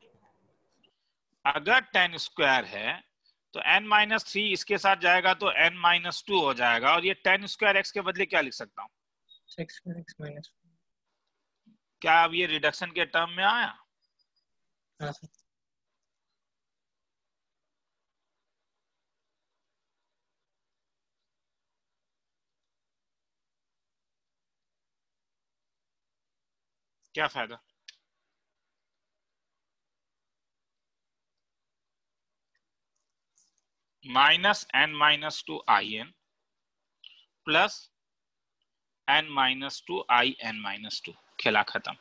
अगर 10 स्क्वायर है तो n-3 इसके साथ जाएगा तो n-2 हो जाएगा, और ये 10 स्क्वायर x के बदले क्या लिख सकता हूँ? क्या अब ये रिडक्शन के टर्म में आया? हाँ क्या फायदा? -n-2 in plus n-2 in-2, खेला खत्म।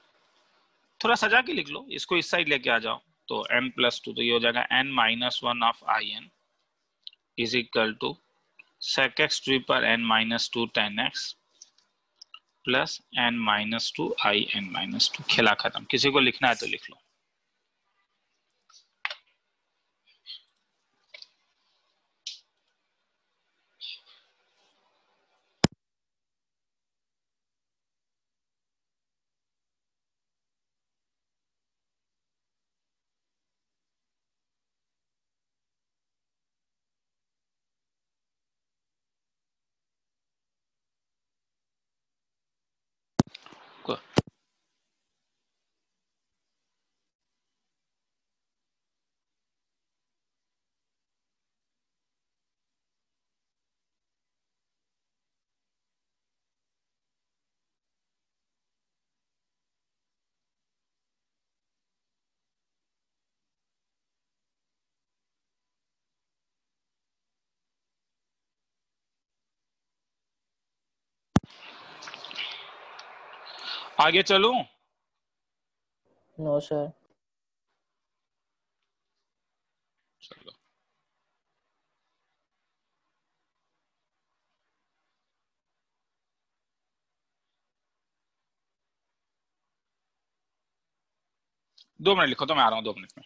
थोड़ा सजा के लिख लो इसको, इस साइड लेके आ जाओ, तो n+2 तो ये हो जाएगा n-1 of in is equal to sec x to power n-2 tan x plus n-2 in-2, खेला खत्म। किसी को लिखना है तो लिख लो। आगे चलूं? No sir. चलो दो मिनट लिखो तो मैं आ रहा हूं 2 मिनट में।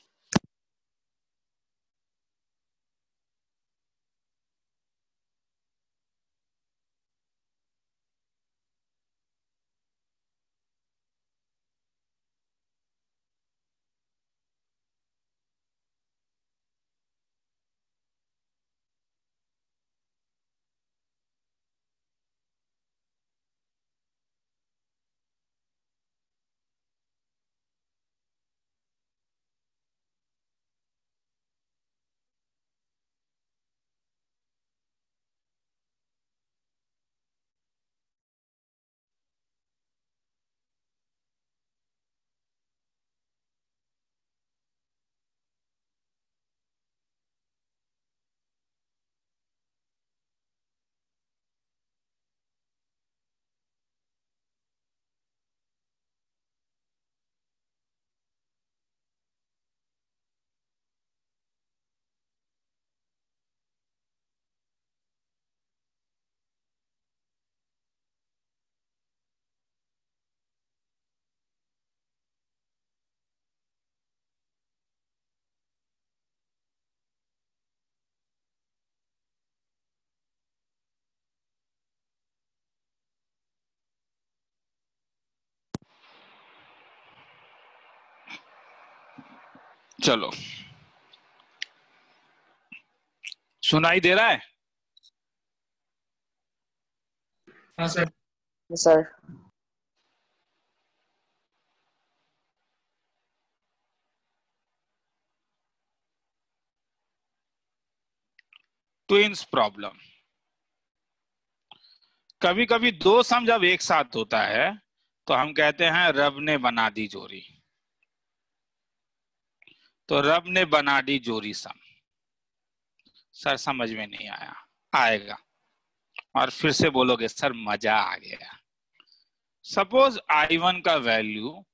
चलो, सुनाई दे रहा है? हाँ सर। Sir twins problem. कभी कभी दो सम जब एक साथ होता है तो हम कहते हैं रब ने बना दी जोड़ी। तो रब ने बना दी जोड़ी सम। सर समझ में नहीं आया, आएगा और फिर से बोलोगे सर मजा आ गया। सपोज I1 का value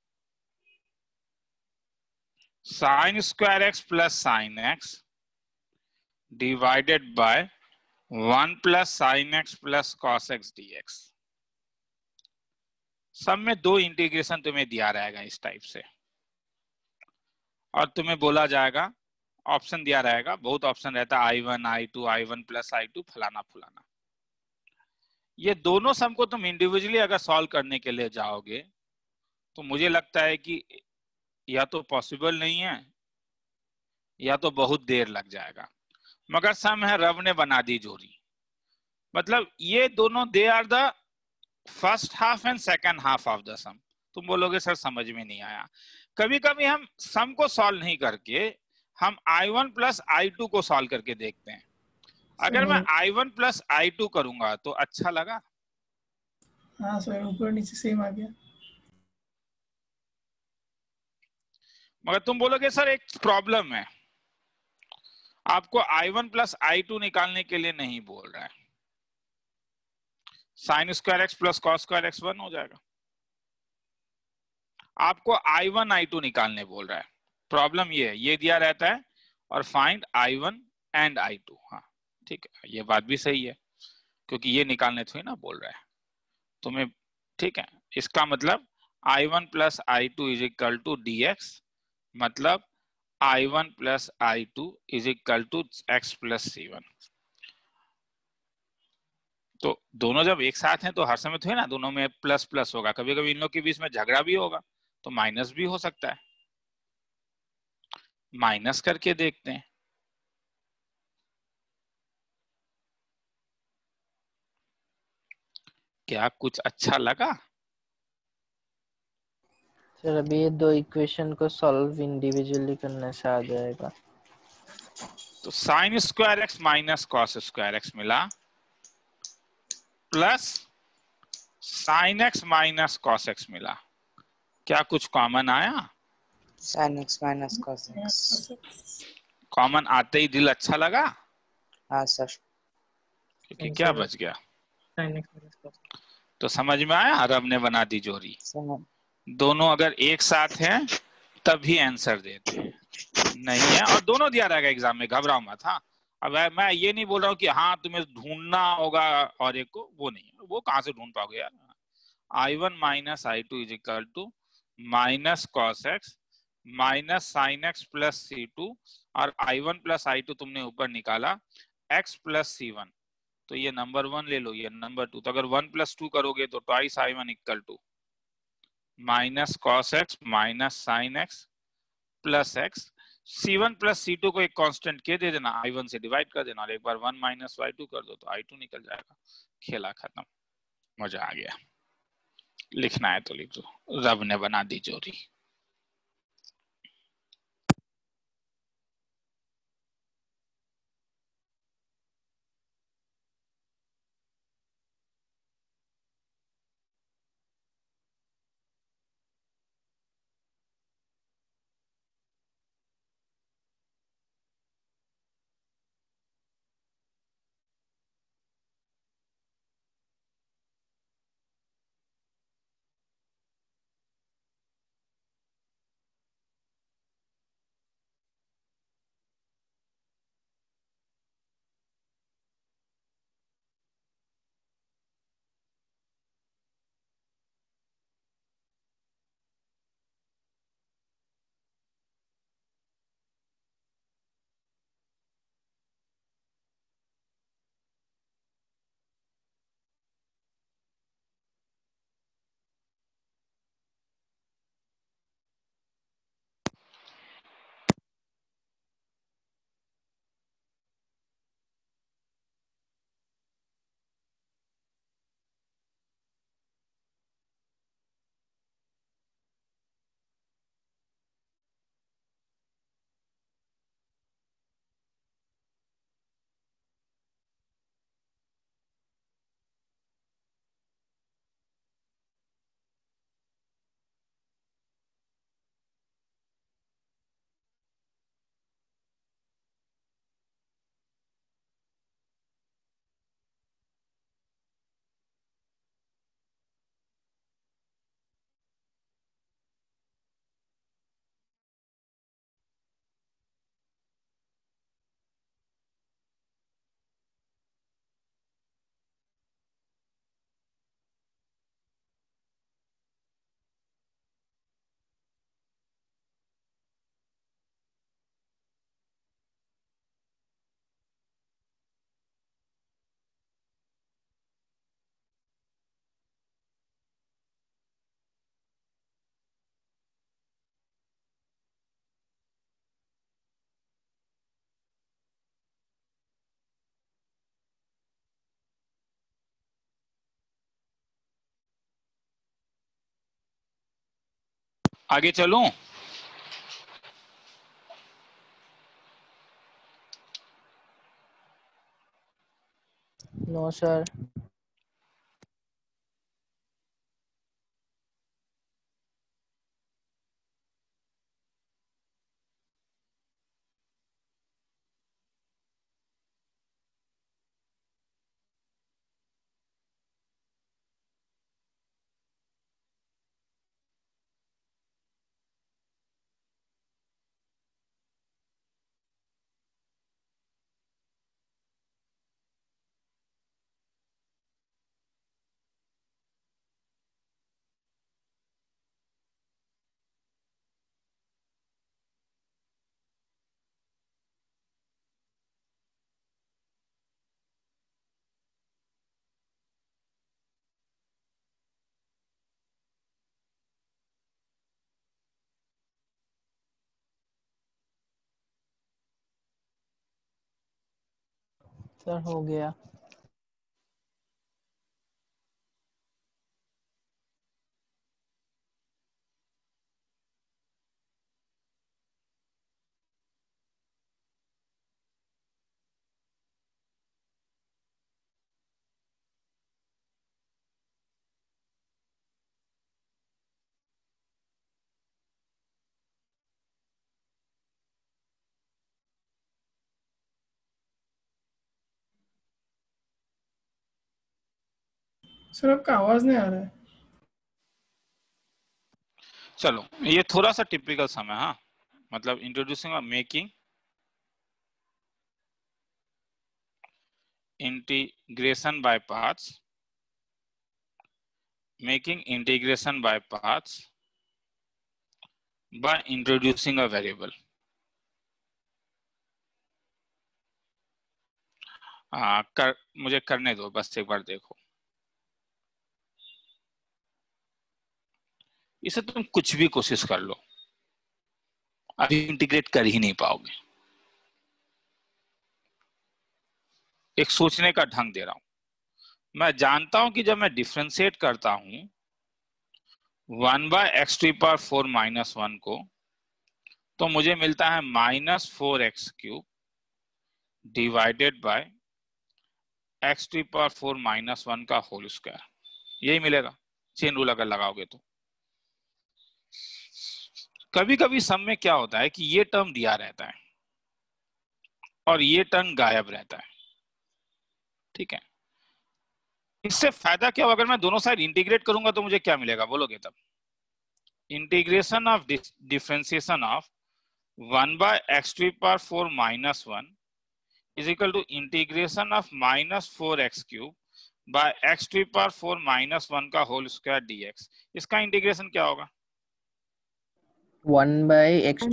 sign square x plus sine x divided by 1 plus sine x plus cos x dx। सब में दो इंटीग्रेशन तुम्हें दिया रहेगा इस टाइप से, और तुम्हें बोला जाएगा, ऑप्शन दिया रहेगा, बहुत ऑप्शन रहता है I1 I2 I1 plus I2 फलाना फलाना। ये दोनों सम को तुम इंडिविजुअली अगर सॉल्व करने के लिए जाओगे तो मुझे लगता है कि या तो पॉसिबल नहीं है या तो बहुत देर लग जाएगा। मगर सम है रब ने बना दी जोड़ी, मतलब ये दोनों they are the first half and second half of the sum. तुम बोलोगे सर समझ में नहीं आया। कभी कभी हम सम को सॉल्व नहीं करके हम I1 प्लस I2 को सॉल्व करके देखते हैं। अगर मैं I1 प्लस I2 करूंगा तो अच्छा लगा? हाँ सर, ऊपर नीचे सेम आ गया। मगर तुम बोलोगे सर एक प्रॉब्लम है, आपको I1 प्लस I2 निकालने के लिए नहीं बोल रहा है, sign square x plus cos square x 1 हो जाएगा। आपको I1 I2 निकालने बोल रहा है। प्रॉब्लम ये है, ये दिया रहता है और फाइंड I1 एंड I2। हाँ ठीक है, ये बात भी सही है क्योंकि ये निकालने थोड़ी ना बोल रहा है तुम्हें। ठीक है, इसका मतलब I1 plus I2 is equal to dx, मतलब I1 plus I2 is equal to x plus c1। तो दोनों जब एक साथ हैं तो हर समय थोड़ी ना दोनों में प्लस प्लस होगा, कभी कभी इन लोग के बीच में झगड़ा भी होगा तो माइनस भी हो सकता है। माइनस करके देखते हैं। क्या कुछ अच्छा लगा? सर अभी ये दो इक्वेशन को सॉल्व इंडिविजुअली करने से आ जाएगा। तो sine square x minus cos square x मिला, plus sine x minus cos x मिला। क्या कुछ कॉमन आया? sin x minus cos x। Common आते ही दिल अच्छा लगा हाँ सर। क्योंकि क्या बच गया? तो समझ में आया, रब ने बना दी जोड़ी। समझ। दोनों अगर एक साथ हैं तभी आंसर देते हैं, नहीं है और दोनों दिया रहेगा एग्जाम में, घबराओ मत। हाँ, अब मैं ये नहीं बोल रहा हूँ कि हाँ तुम्हें ढूंढना होगा और एक को, वो नहीं है, वो कहाँ से ढूंढ पाओगे यार। I1 minus I2 is equal to minus cos x minus sine x plus C2, और I1 प्लस I2 तुमने ऊपर निकाला x प्लस C1। तो ये नंबर 1 ले लो, ये नंबर 2। तो अगर 1 प्लस 2 करोगे तो twice I1 equal to minus cos x minus sine x plus x. C1 plus C2 को एक कांस्टेंट के दे देना, I1 से डिवाइड कर देना और एक बार 1 माइनस Y2 कर दो तो I2 निकल जाएगा। खेला खत्म, मजा आ गया। लिखना है तो लिख दो, रब ने बना दी जोड़ी। आगे चलूं? No sir. सर हो गया। सर आपका आवाज नहीं आ रहा है। चलो ये थोड़ा सा टिपिकल सम है, हाँ, मतलब इंट्रोड्यूसिंग और making integration by parts, making integration by parts by introducing a variable. मुझे करने दो, बस एक बार देखो। इसे तुम कुछ भी कोशिश कर लो, अभी इंटीग्रेट कर ही नहीं पाओगे। एक सोचने का ढंग दे रहा हूं। मैं जानता हूं कि जब मैं डिफरेंशिएट करता हूं 1/(x⁴ - 1) को, तो मुझे मिलता है -4x³ डिवाइडेड बाय (x⁴ - 1) का होल स्क्वायर। यही मिलेगा चेन रूल अगर लगाओगे तो। कभी कभी सम में क्या होता है कि ये टर्म दिया रहता है और ये टर्म गायब रहता है, ठीक है। इससे फायदा क्या होगा? अगर मैं दोनों साइड इंटीग्रेट करूंगा तो मुझे क्या मिलेगा बोलोगे तब? Integration of differentiation of 1/(x⁴ - 1) is equal to integration of -4x³ by (x⁴ - 1) का होल स्क्वायर dx। इसका इंटीग्रेशन क्या होगा? 1/(x⁴ -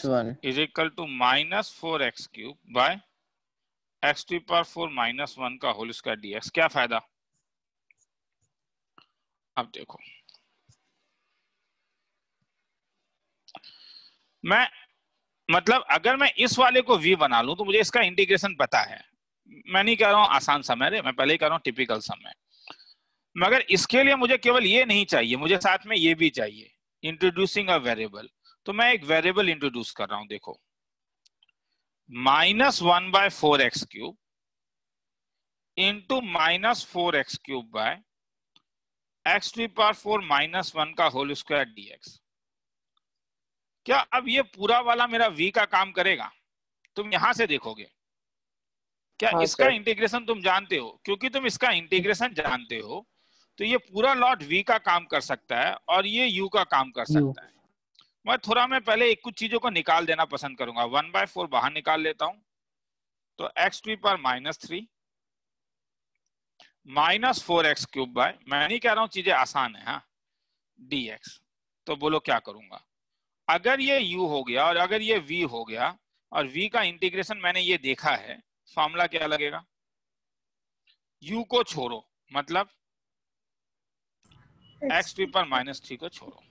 1) is equal to -4x³ by (x⁴ - 1) का होल स्क्वायर dx। क्या फायदा? अब देखो, मैं मतलब अगर मैं इस वाले को v बना लूं तो मुझे इसका इंटीग्रेशन पता है। मैं नहीं कह रहा हूं आसान समय रे, मैं पहले ही कह रहा हूं टिपिकल समय। मगर इसके लिए मुझे केवल ये नहीं चाहिए, मुझे साथ में ये भी चाहिए, इंट्रोड्यूसिंग अ वेरिएबल। तो मैं एक वेरिएबल इंट्रोड्यूस कर रहा हूं, देखो, -1/4x³ into -4x³ by (x⁴ - 1) का होल स्क्वायर dx। क्या अब ये पूरा वाला मेरा v का काम करेगा? तुम यहां से देखोगे क्या हाँ इसका सर। इंटीग्रेशन तुम जानते हो? क्योंकि तुम इसका इंटीग्रेशन जानते हो तो ये पूरा लॉट v का काम कर सकता है और ये u का काम कर सकता है। मैं पहले एक कुछ चीजों को निकाल देना पसंद करूंगा। 1/4 बाहर निकाल लेता हूं तो (x⁴ - 3) -4x³ बाय, मैं नहीं कह रहा हूं चीजें आसान है, हाँ, dx। तो बोलो क्या करूंगा? अगर ये u हो गया और अगर ये v हो गया और v का इंटीग्रेशन मैंने ये देखा है, फॉर्मूला क्या लगेगा? u को छोड़ो, मतलब (x⁴ - 3) को छोड़ो।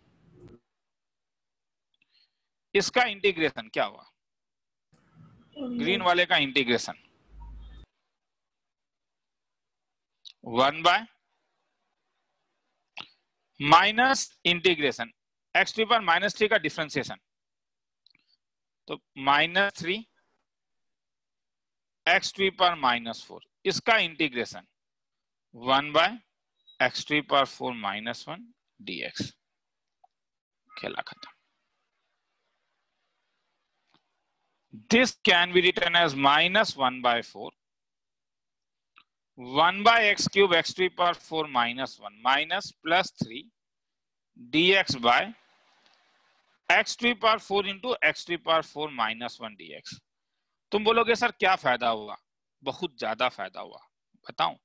इसका इंटीग्रेशन क्या हुआ? ग्रीन वाले का integration 1 by minus integration x to power -3 का डिफरेंशिएशन, तो -3 एक्स टू पावर -4, इसका integration 1/x to power 4 -1 dx। खेला खत्म। This can be written as -1/4 1/x cube x to the power 4 -1 minus +3 dx by x to the power 4 into x to the power 4 -1 dx। तुम बोलोगे sir क्या फायदा हुआ? बहुत ज्यादा फायदा हुआ। बताऊं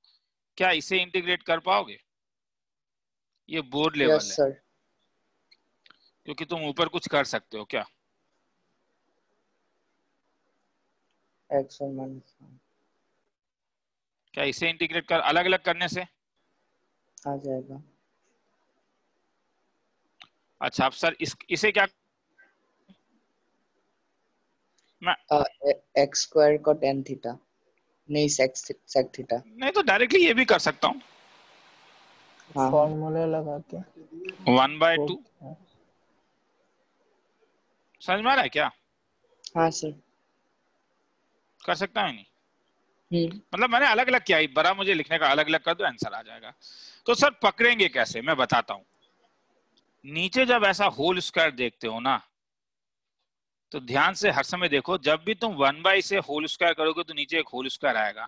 क्या इसे इंटीग्रेट कर पाओगे? ये बोर्ड लेवल यस सर। क्योंकि तुम ऊपर कुछ कर सकते हो क्या? x और माइनस क्या इसे इंटीग्रेट कर अलग अलग करने से आ जाएगा। अच्छा अब सर इसे क्या मैं एक्स स्क्वायर को tan थीटा नहीं sec थीटा। नहीं तो डायरेक्टली ये भी कर सकता हूँ। हाँ फॉर्मूला लगा के 1/2 समझ में आ रहा है क्या? हाँ सर। कर सकता है नहीं? मतलब मैंने अलग अलग किया, बड़ा मुझे लिखने का अलग अलग कर दो आंसर आ जाएगा। तो सर पकड़ेंगे कैसे मैं बताता हूं। नीचे जब ऐसा होल स्क्वायर देखते हो ना तो ध्यान से हर समय देखो, जब भी तुम 1/, से होल स्क्वायर करोगे तो नीचे एक होल स्क्वायर आएगा।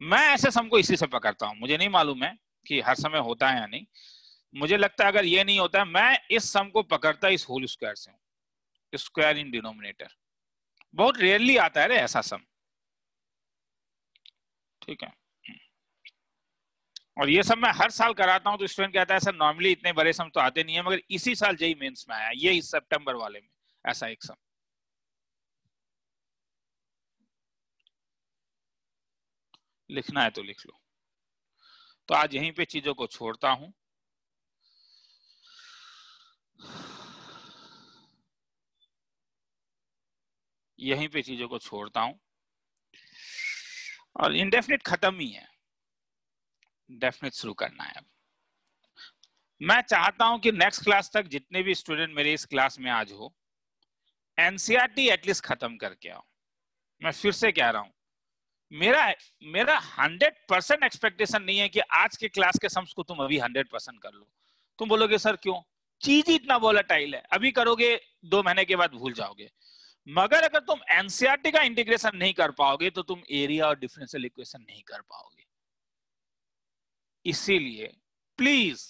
मैं ऐसे सम को इसी से पकड़ता हूं, मुझे नहीं मालूम है कि हर समय होता है या नहीं। मुझे लगता है अगर ये नहीं होता है, मैं इस सम को पकड़ता इस होल स्क्वायर से हूं, स्क्वायर इन डिनोमिनेटर। बहुत रेयरली आता है रे ऐसा सम, ठीक है। और ये सब मैं हर साल कराता हूं तो स्टूडेंट कहता है सर नॉर्मली इतने बड़े सम तो आते नहीं है, मगर इसी साल जेईई मेंस में आया, ये इस सितंबर वाले में ऐसा एक सम। लिखना है तो लिख लो। तो आज यहीं पे चीजों को छोड़ता हूं। यहीं पे चीजों को छोड़ता हूं और इंडेफिनिट खत्म ही है, डेफिनेट शुरू करना है। मैं चाहता हूं कि नेक्स्ट क्लास तक जितने भी स्टूडेंट मेरे इस क्लास में आज हो एनसीईआरटी एटलीस्ट खत्म करके आओ। मैं फिर से कह रहा हूं, मेरा 100% एक्सपेक्टेशन नहीं है कि आज के क्लास के सम्स को तुम अभी 100% कर लो। तुम बोलोगे सर क्यों? चीज ही इतना वोलेटाइल है, अभी करोगे 2 महीने के बाद भूल जाओगे। मगर अगर तुम एनसीईआरटी का इंटीग्रेशन नहीं कर पाओगे तो तुम एरिया और डिफरेंशियल इक्वेशन नहीं कर पाओगे। इसीलिए प्लीज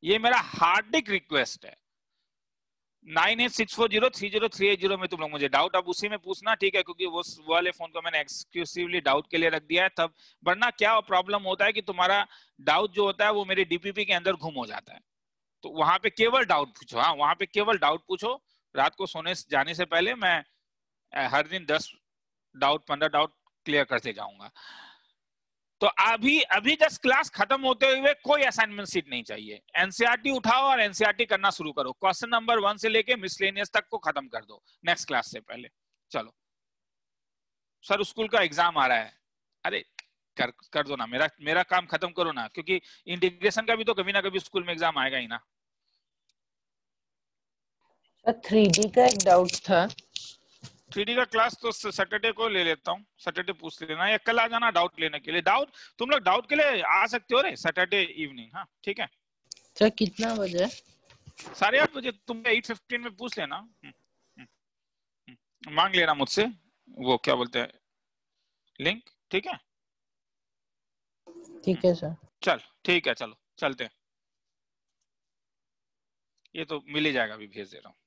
ये मेरा हार्दिक रिक्वेस्ट है, 9864030380 में तुम लोग मुझे डाउट अब उसी में पूछना, ठीक है, क्योंकि वो वाले फोन को मैंने एक्सक्लूसिवली डाउट के लिए रख दिया है। तब वरना क्या प्रॉब्लम होता है कि तुम्हारा डाउट जो होता है वो मेरे डीपीपी के अंदर घुम हो जाता है। तो वहां पे केवल डाउट पूछो। हाँ वहां पे केवल डाउट पूछो। रात को सोने जाने से पहले मैं हर दिन 10 डाउट 15 डाउट क्लियर करते जाऊंगा। तो अभी जस्ट क्लास खत्म होते हुए कोई असाइनमेंट सीट नहीं चाहिए। एनसीईआरटी उठाओ और एनसीईआरटी करना शुरू करो। क्वेश्चन नंबर 1 से लेके मिसलेनियस तक को खत्म कर दो नेक्स्ट क्लास से पहले। चलो सर स्कूल का एग्जाम आ रहा है, अरे कर दो ना, मेरा काम खत्म करो ना, क्योंकि इंटीग्रेशन का भी तो कभी ना कभी स्कूल में एग्जाम आएगा ही ना। 3D का एक डाउट था। 3D का क्लास तो सैटरडे को ले लेता हूँ, सैटरडे पूछ लेना या कल आ जाना डाउट लेने के लिए। डाउट तुम लोग डाउट के लिए आ सकते हो रे सैटरडे इवनिंग। हाँ ठीक है सर कितना बजे? 8:30 बजे। तुम 8:15 में पूछ लेना। मांग लेना मुझसे वो क्या बोलते हैं लिंक, ठीक है। ठीक है सर। चल ठीक है, चलो चलते हैं। ये तो मिल ही जाएगा, अभी भेज दे रहा हूँ।